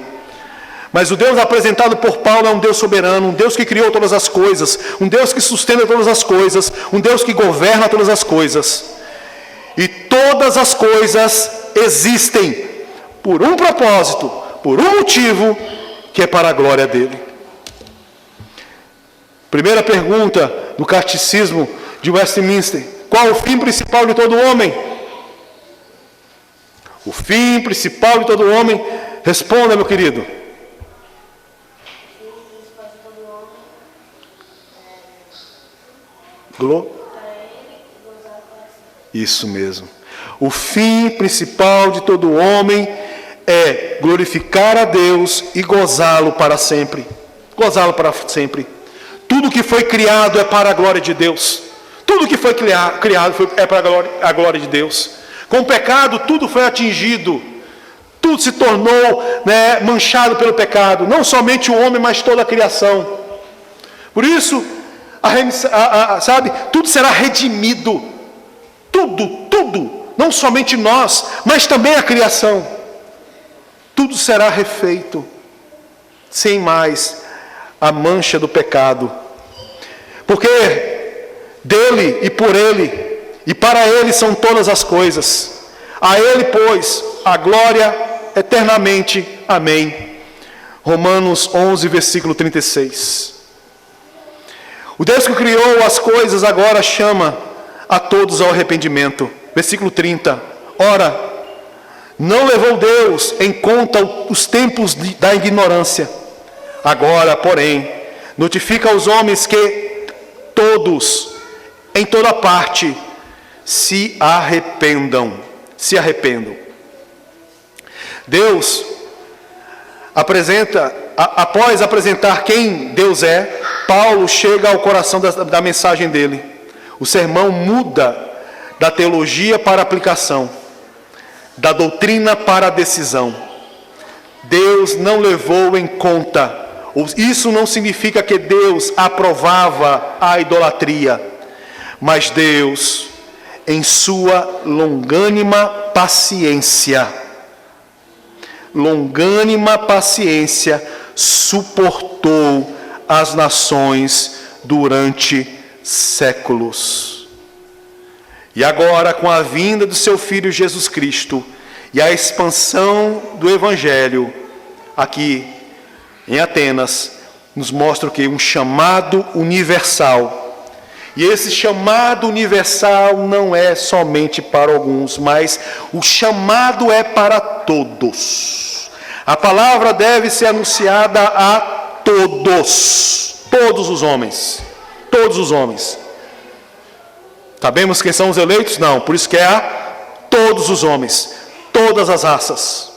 Mas o Deus apresentado por Paulo é um Deus soberano, um Deus que criou todas as coisas, um Deus que sustenta todas as coisas, um Deus que governa todas as coisas. E todas as coisas existem por um propósito, por um motivo, que é para a glória dele. Primeira pergunta do Catecismo de Westminster: qual o fim principal de todo homem? O fim principal de todo homem, responda, meu querido. Isso mesmo. O fim principal de todo homem é glorificar a Deus e gozá-lo para sempre. Gozá-lo para sempre. Tudo que foi criado é para a glória de Deus. Tudo que foi criado é para a glória de Deus. Com o pecado, tudo foi atingido. Tudo se tornou, manchado pelo pecado. Não somente o homem, mas toda a criação. Por isso, tudo será redimido. Tudo. Não somente nós, mas também a criação. Tudo será refeito, sem mais a mancha do pecado. Porque dele e por ele e para ele são todas as coisas. A ele, pois, a glória eternamente. Amém. Romanos 11, versículo 36. O Deus que criou as coisas agora chama a todos ao arrependimento. Versículo 30. Ora, não levou Deus em conta os tempos da ignorância. Agora, porém, notifica aos homens que todos, em toda parte, se arrependam. Deus após apresentar quem Deus é, Paulo chega ao coração da mensagem dele. O sermão muda da teologia para a aplicação, da doutrina para a decisão. Deus não levou em conta. Isso não significa que Deus aprovava a idolatria, mas Deus, em sua longânima paciência, suportou as nações durante séculos. E agora, com a vinda do seu Filho Jesus Cristo e a expansão do Evangelho aqui em Atenas, nos mostra o que? Um chamado universal. E esse chamado universal não é somente para alguns, mas o chamado é para todos. A palavra deve ser anunciada a todos os homens. Todos os homens. Sabemos quem são os eleitos? Não, por isso que é a todos os homens, todas as raças.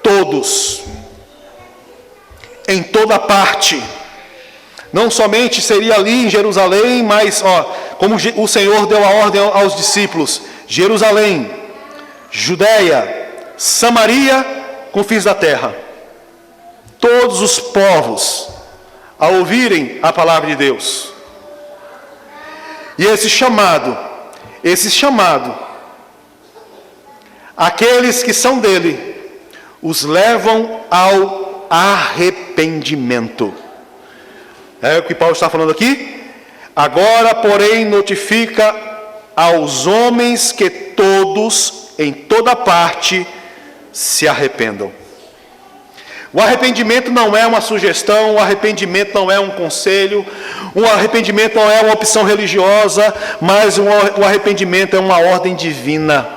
Todos. Em toda parte. Não somente seria ali em Jerusalém, mas, como o Senhor deu a ordem aos discípulos: Jerusalém, Judeia, Samaria, confins da terra. Todos os povos, a ouvirem a palavra de Deus. E esse chamado, aqueles que são dele, os levam ao arrependimento. É o que Paulo está falando aqui. Agora, porém, notifica aos homens que todos, em toda parte, se arrependam. O arrependimento não é uma sugestão, o arrependimento não é um conselho, o arrependimento não é uma opção religiosa, mas o arrependimento é uma ordem divina.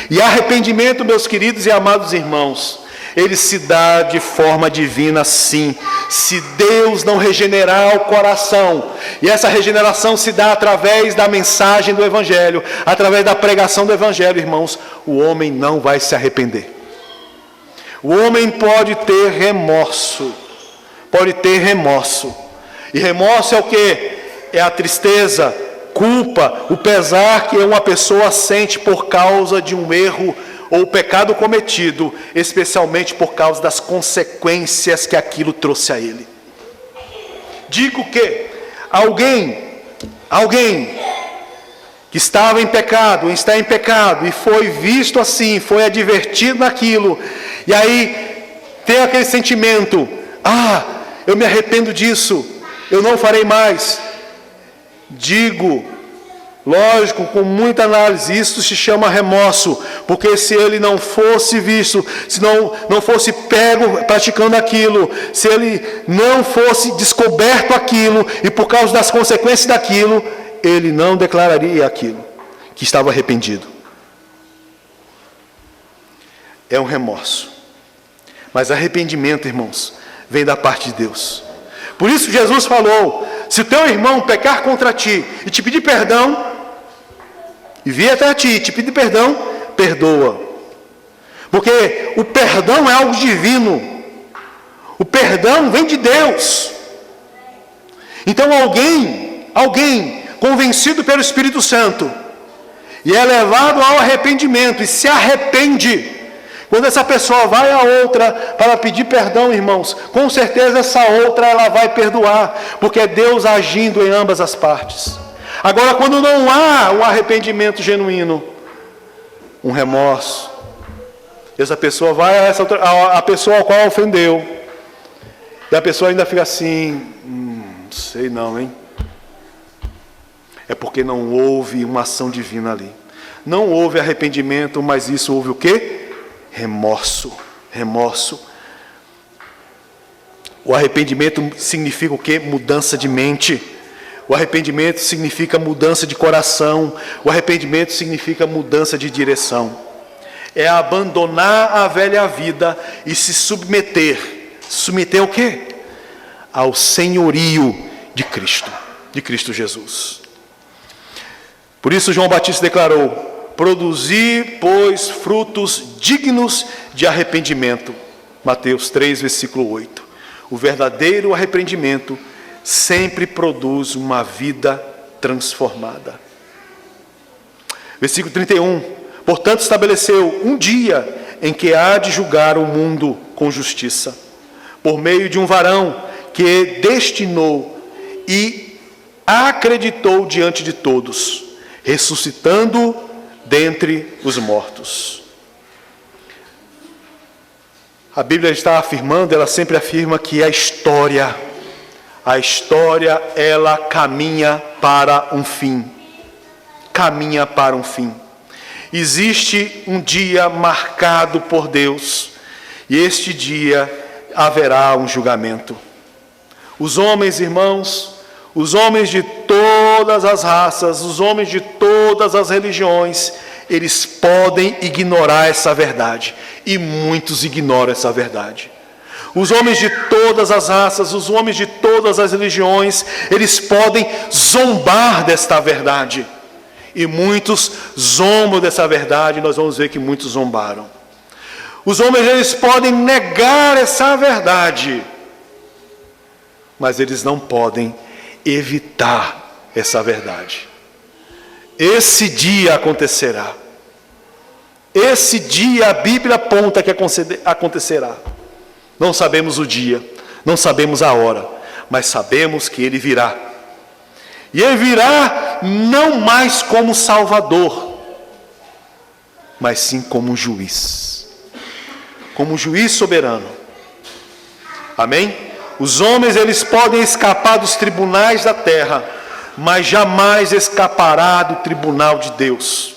E arrependimento, meus queridos e amados irmãos, ele se dá de forma divina, sim. Se Deus não regenerar o coração, e essa regeneração se dá através da mensagem do Evangelho, através da pregação do Evangelho, irmãos, o homem não vai se arrepender. O homem pode ter remorso, e remorso é o quê? É a tristeza, culpa, o pesar que uma pessoa sente por causa de um erro ou pecado cometido, especialmente por causa das consequências que aquilo trouxe a ele. Digo que alguém que estava em pecado, está em pecado, e foi visto assim, foi advertido naquilo, e aí tem aquele sentimento, eu me arrependo disso, eu não farei mais. Digo, lógico, com muita análise, isso se chama remorso, porque se ele não fosse visto, se não fosse pego praticando aquilo, se ele não fosse descoberto aquilo, e por causa das consequências daquilo, ele não declararia aquilo, que estava arrependido. É um remorso. Mas arrependimento, irmãos, vem da parte de Deus. Por isso Jesus falou, se o teu irmão pecar contra ti e te pedir perdão, e vir até ti e te pedir perdão, perdoa. Porque o perdão é algo divino. O perdão vem de Deus. Então alguém convencido pelo Espírito Santo, e é levado ao arrependimento, e se arrepende. Quando essa pessoa vai a outra para pedir perdão, irmãos, com certeza essa outra ela vai perdoar, porque é Deus agindo em ambas as partes. Agora, quando não há um arrependimento genuíno, um remorso, essa pessoa vai a pessoa a qual ofendeu, e a pessoa ainda fica assim, não sei não, hein? É porque não houve uma ação divina ali. Não houve arrependimento, mas isso houve o quê? Remorso. O arrependimento significa o quê? Mudança de mente. O arrependimento significa mudança de coração. O arrependimento significa mudança de direção. É abandonar a velha vida e se submeter. Submeter ao quê? Ao senhorio de Cristo Jesus. Por isso João Batista declarou, produzir, pois, frutos dignos de arrependimento. Mateus 3, versículo 8. O verdadeiro arrependimento sempre produz uma vida transformada. Versículo 31. Portanto, estabeleceu um dia em que há de julgar o mundo com justiça, por meio de um varão que destinou e acreditou diante de todos, ressuscitando dentre os mortos. A Bíblia está afirmando, ela sempre afirma que a história, ela caminha para um fim. Existe um dia marcado por Deus, e este dia haverá um julgamento. Os homens, irmãos, os homens de todas as raças, os homens de todas as religiões, eles podem ignorar essa verdade, e muitos ignoram essa verdade. Os homens de todas as raças, os homens de todas as religiões, eles podem zombar desta verdade, e muitos zombam dessa verdade. Nós vamos ver que muitos zombaram. Os homens, eles podem negar essa verdade, mas eles não podem evitar essa verdade. Esse dia acontecerá. Esse dia a Bíblia aponta que acontecerá. Não sabemos o dia, não sabemos a hora, mas sabemos que ele virá. E ele virá não mais como Salvador, mas sim como um juiz. Como um juiz soberano. Amém? Os homens, eles podem escapar dos tribunais da terra, mas jamais escapará do tribunal de Deus.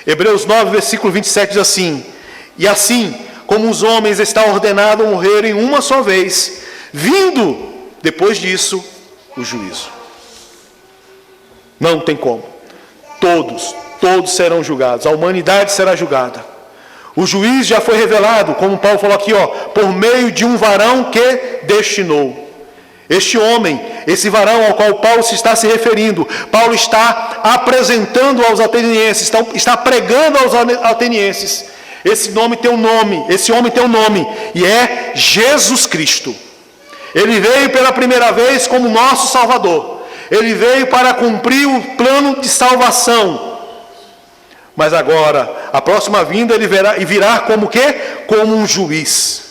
Hebreus 9, versículo 27 diz assim: e assim como os homens está ordenado morrerem uma só vez, vindo depois disso o juízo. Não tem como. Todos serão julgados. A humanidade será julgada. O juiz já foi revelado, como Paulo falou aqui, por meio de um varão que destinou. Este homem, esse varão ao qual Paulo está se referindo, Paulo está apresentando aos atenienses, está pregando aos atenienses. Esse homem tem um nome, e é Jesus Cristo. Ele veio pela primeira vez como nosso Salvador. Ele veio para cumprir o plano de salvação. Mas agora, a próxima vinda, ele virá como quê? Como um juiz.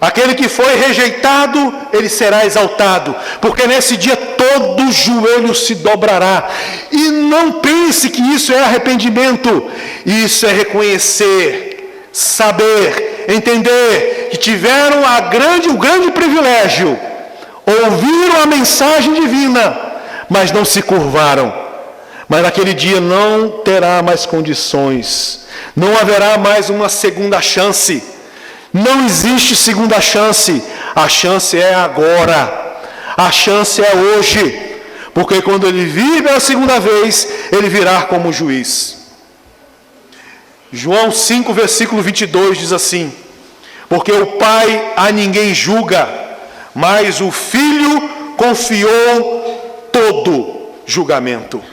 Aquele que foi rejeitado, ele será exaltado. Porque nesse dia todo joelho se dobrará. E não pense que isso é arrependimento. Isso é reconhecer, saber, entender que tiveram o grande privilégio. Ouviram a mensagem divina, mas não se curvaram. Mas naquele dia não terá mais condições. Não haverá mais uma segunda chance. Não existe segunda chance. A chance é agora. A chance é hoje. Porque quando ele vir pela segunda vez, ele virá como juiz. João 5, versículo 22 diz assim: porque o Pai a ninguém julga, mas o Filho confiou todo julgamento.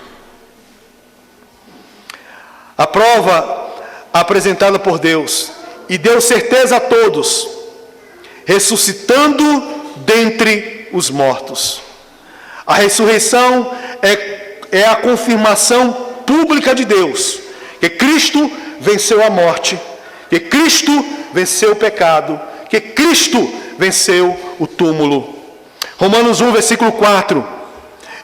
A prova apresentada por Deus, e deu certeza a todos, ressuscitando dentre os mortos. A ressurreição é a confirmação pública de Deus, que Cristo venceu a morte, que Cristo venceu o pecado, que Cristo venceu o túmulo. Romanos 1, versículo 4.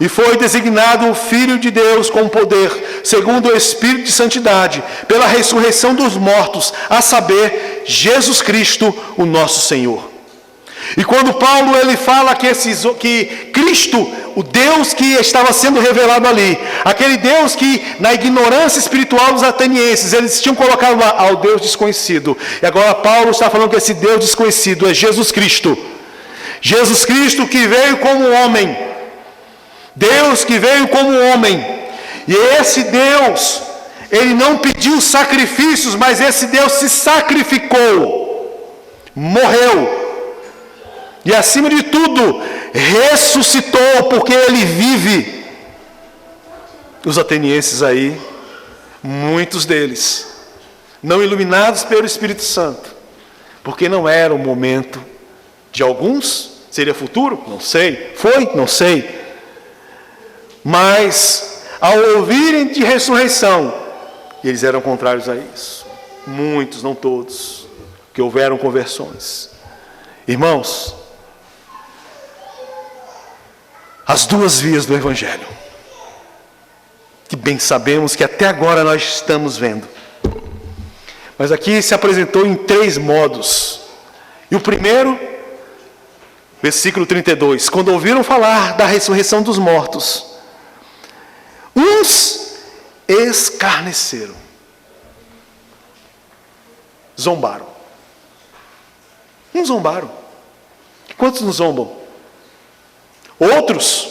E foi designado o Filho de Deus com poder, segundo o Espírito de Santidade, pela ressurreição dos mortos, a saber, Jesus Cristo, o nosso Senhor. E quando Paulo ele fala que Cristo, o Deus que estava sendo revelado ali, aquele Deus que na ignorância espiritual dos atenienses, eles tinham colocado lá ao Deus desconhecido. E agora Paulo está falando que esse Deus desconhecido é Jesus Cristo. Jesus Cristo que veio como homem. Deus que veio como homem. E esse Deus, ele não pediu sacrifícios, mas esse Deus se sacrificou. Morreu. E acima de tudo, ressuscitou, porque ele vive. Os atenienses aí, muitos deles, não iluminados pelo Espírito Santo, porque não era o momento de alguns, seria futuro? Não sei. Foi? Não sei. Mas, ao ouvirem de ressurreição, eles eram contrários a isso. Muitos, não todos, que houveram conversões. Irmãos, as duas vias do Evangelho, que bem sabemos que até agora nós estamos vendo. Mas aqui se apresentou em 3 modos. E o primeiro, versículo 32, quando ouviram falar da ressurreição dos mortos, uns escarneceram, zombaram. Uns zombaram. Quantos nos zombam? Outros,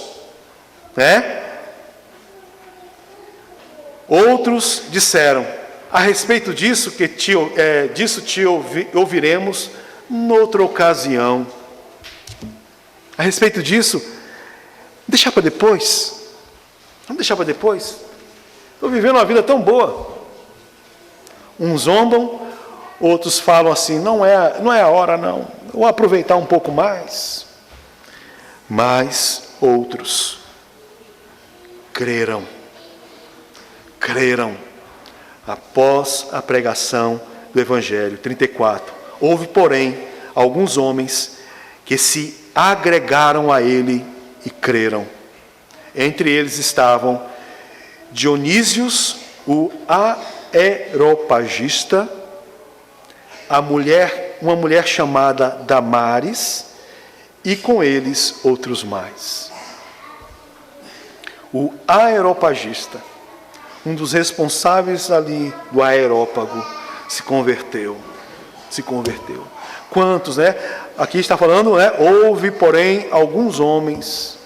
Outros disseram: a respeito disso te ouviremos noutra ocasião. A respeito disso, deixar para depois. Vamos deixar para depois? Estou vivendo uma vida tão boa. Uns zombam, outros falam assim: não é a hora não, vou aproveitar um pouco mais. Mas outros creram. após a pregação do Evangelho. 34. Houve, porém, alguns homens que se agregaram a ele e creram. Entre eles estavam Dionísios, o Areopagista, uma mulher chamada Damares, e com eles outros mais. O Areopagista, um dos responsáveis ali do Areópago, se converteu. Quantos, né? Aqui está falando, né? Houve, porém, alguns homens,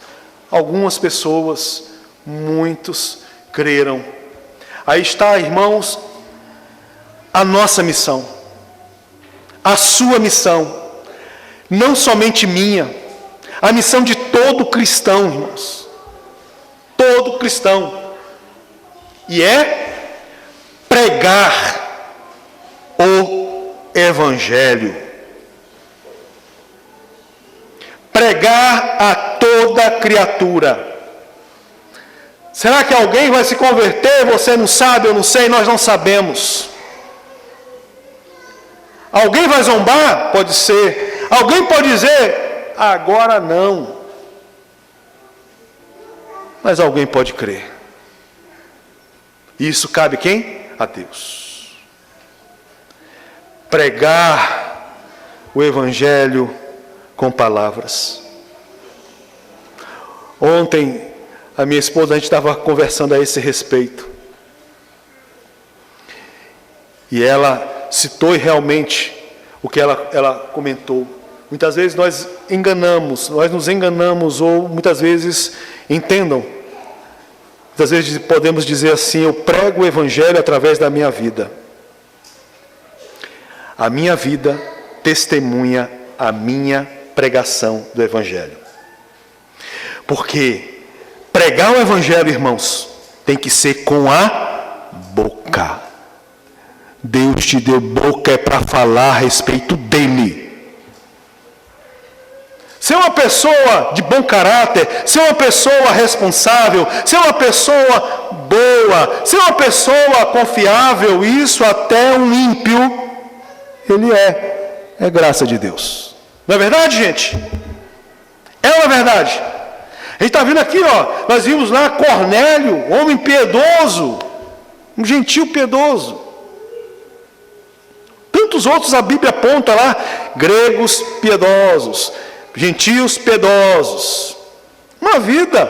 algumas pessoas, muitos creram. Aí está, irmãos, a nossa missão, a sua missão, não somente minha, a missão de todo cristão, irmãos, todo cristão, e é pregar o Evangelho, pregar a toda criatura. Será que alguém vai se converter? Você não sabe, eu não sei, nós não sabemos. Alguém vai zombar? Pode ser. Alguém pode dizer, agora não. Mas alguém pode crer. Isso cabe quem? A Deus. Pregar o Evangelho com palavras. Ontem, a minha esposa, a gente estava conversando a esse respeito. E ela citou realmente o que ela comentou. Muitas vezes nós nos enganamos, ou muitas vezes, entendam, muitas vezes podemos dizer assim, eu prego o Evangelho através da minha vida. A minha vida testemunha a minha pregação do Evangelho. Porque pregar o Evangelho, irmãos, tem que ser com a boca. Deus te deu boca para falar a respeito dele. Ser uma pessoa de bom caráter, ser uma pessoa responsável, ser uma pessoa boa, ser uma pessoa confiável, isso até um ímpio, ele é graça de Deus. Não é verdade, gente? É uma verdade. A gente está vendo aqui, ó, nós vimos lá Cornélio, homem piedoso, um gentil piedoso. Tantos outros a Bíblia aponta lá, gregos piedosos, gentios piedosos. Uma vida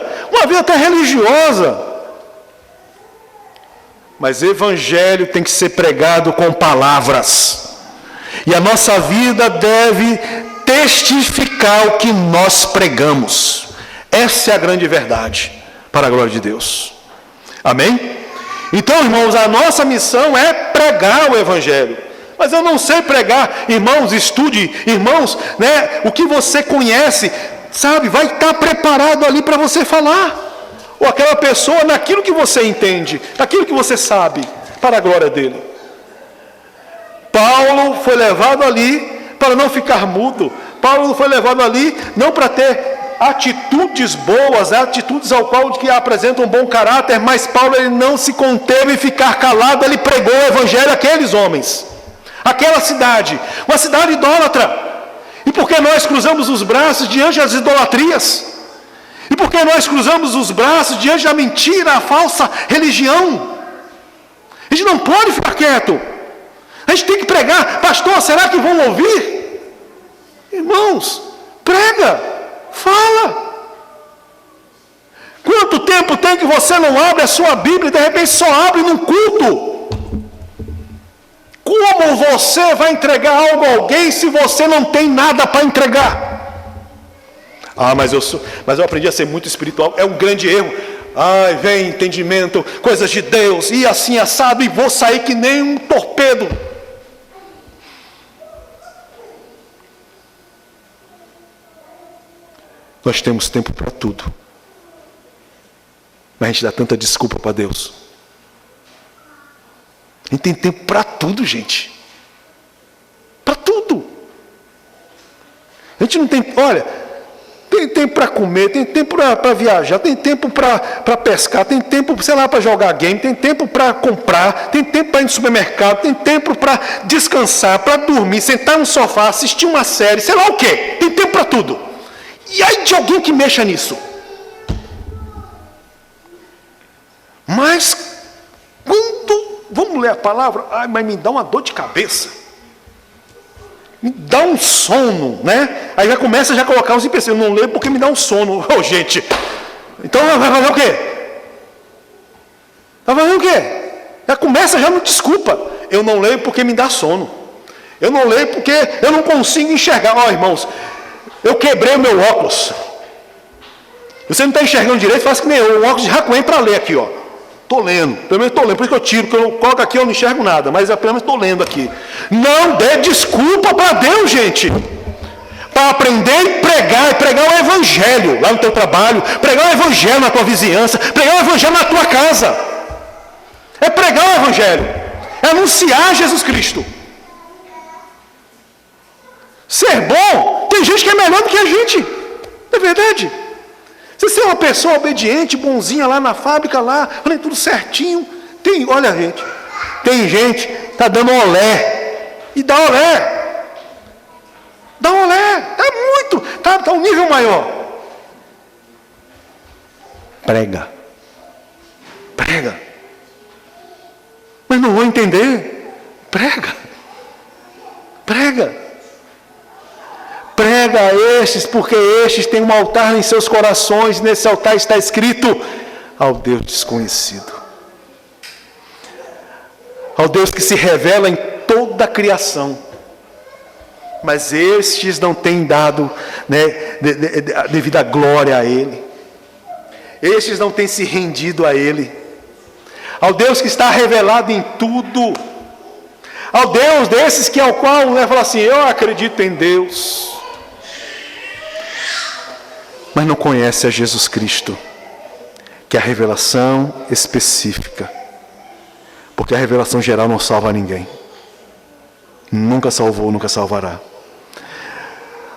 até religiosa. Mas Evangelho tem que ser pregado com palavras. E a nossa vida deve testificar o que nós pregamos. Essa é a grande verdade, para a glória de Deus. Amém? Então, irmãos, a nossa missão é pregar o Evangelho. Mas eu não sei pregar, irmãos, estude, irmãos, né? O que você conhece, sabe, vai estar preparado ali para você falar. Ou aquela pessoa naquilo que você entende, naquilo que você sabe, para a glória dele. Paulo foi levado ali para não ficar mudo. Paulo foi levado ali não para ter atitudes boas, atitudes ao qual que apresentam um bom caráter, mas Paulo ele não se conteve em ficar calado, ele pregou o Evangelho àqueles homens. Aquela cidade, uma cidade idólatra. E por que nós cruzamos os braços diante das idolatrias? E por que nós cruzamos os braços diante da mentira, a falsa religião? A gente não pode ficar quieto. A gente tem que pregar. Pastor, será que vão ouvir? Irmãos, prega, fala. Quanto tempo tem que você não abre a sua Bíblia e de repente só abre num culto? Como você vai entregar algo a alguém se você não tem nada para entregar? Mas eu aprendi a ser muito espiritual. É um grande erro. Vem entendimento, coisas de Deus, e assim assado, e vou sair que nem um torpedo. Nós temos tempo para tudo. Mas a gente dá tanta desculpa para Deus. A gente tem tempo para tudo, gente. Para tudo. A gente não tem... Olha, Tem tempo para comer, tem tempo para viajar, tem tempo para pescar, tem tempo, sei lá, para jogar game, tem tempo para comprar, tem tempo para ir no supermercado, tem tempo para descansar, para dormir, sentar no sofá, assistir uma série, sei lá o quê. Tem tempo para tudo. E aí de alguém que mexa nisso. Mas, quando, vamos ler a palavra, ai, mas me dá uma dor de cabeça. Me dá um sono, né? Aí já começa a colocar os empecilhos. Eu não leio porque me dá um sono. Ô, gente. Então vai fazer o quê? Vai fazer o quê? Já começa já no desculpa. Eu não leio porque me dá sono. Eu não leio porque eu não consigo enxergar. Ó, irmãos, eu quebrei o meu óculos. Você não está enxergando direito, faz que nem eu. O óculos de Racuém para ler aqui, ó. Estou lendo, pelo menos estou lendo, por isso que eu tiro, porque eu coloco aqui, eu não enxergo nada, mas pelo menos estou lendo aqui. Não dê desculpa para Deus, gente. Para aprender e pregar o evangelho lá no teu trabalho, pregar o evangelho na tua vizinhança, pregar o evangelho na tua casa. É pregar o evangelho, é anunciar Jesus Cristo. Ser bom, tem gente que é melhor do que a gente, é verdade. Você é uma pessoa obediente, bonzinha lá na fábrica, lá, falei tudo certinho. Olha, gente, tem gente que está dando olé. E dá olé. Dá olé. Está muito, está um nível maior. Prega. Mas não vou entender. Prega. Prega a estes, porque estes têm um altar em seus corações, e nesse altar está escrito: ao Deus desconhecido. Ao Deus que se revela em toda a criação. Mas estes não têm dado, né, devida glória a Ele. Estes não têm se rendido a Ele. Ao Deus que está revelado em tudo. Ao Deus desses que ao qual, né, fala assim, eu acredito em Deus. Mas não conhece a Jesus Cristo, que é a revelação específica. Porque a revelação geral não salva ninguém. Nunca salvou, nunca salvará.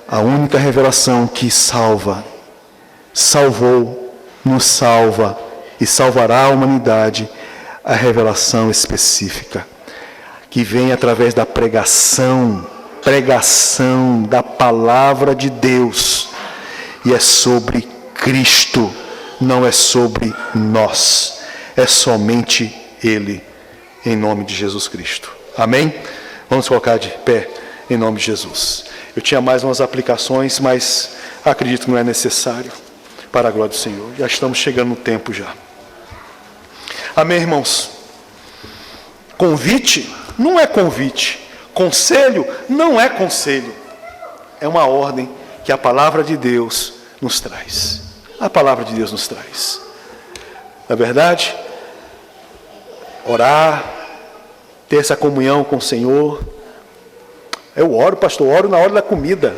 A única revelação que salva, salvou, nos salva e salvará a humanidade, a revelação específica, que vem através da pregação da palavra de Deus. E é sobre Cristo, não é sobre nós, é somente Ele, em nome de Jesus Cristo. Amém? Vamos colocar de pé, em nome de Jesus. Eu tinha mais umas aplicações, mas acredito que não é necessário, para a glória do Senhor. Já estamos chegando no tempo já. Amém, irmãos? Convite não é convite, conselho não é conselho, é uma ordem que a palavra de Deus nos traz. A palavra de Deus nos traz. Na verdade, orar, ter essa comunhão com o Senhor. Eu oro, pastor, oro na hora da comida.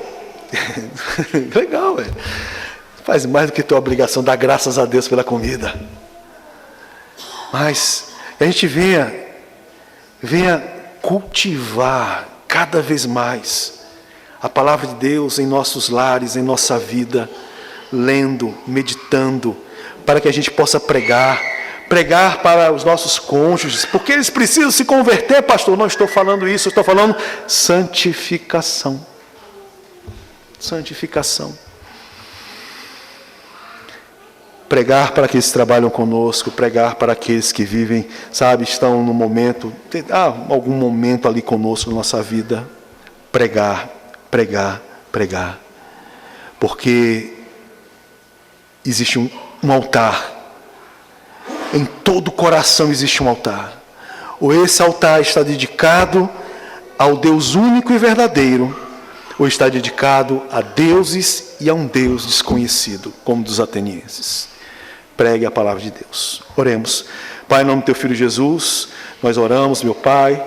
Legal, velho. Faz mais do que tua obrigação, dar graças a Deus pela comida. Mas a gente venha cultivar cada vez mais a palavra de Deus em nossos lares, em nossa vida, lendo, meditando, para que a gente possa pregar para os nossos cônjuges, porque eles precisam se converter, pastor. Não estou falando isso, eu estou falando santificação. Santificação. Pregar para aqueles que trabalham conosco, pregar para aqueles que vivem, sabe, estão no momento, algum momento ali conosco na nossa vida. Pregar. Porque existe um altar. Em todo coração existe um altar. Ou esse altar está dedicado ao Deus único e verdadeiro, ou está dedicado a deuses e a um Deus desconhecido, como dos atenienses. Pregue a palavra de Deus. Oremos. Pai, em nome do teu Filho Jesus, nós oramos, meu Pai,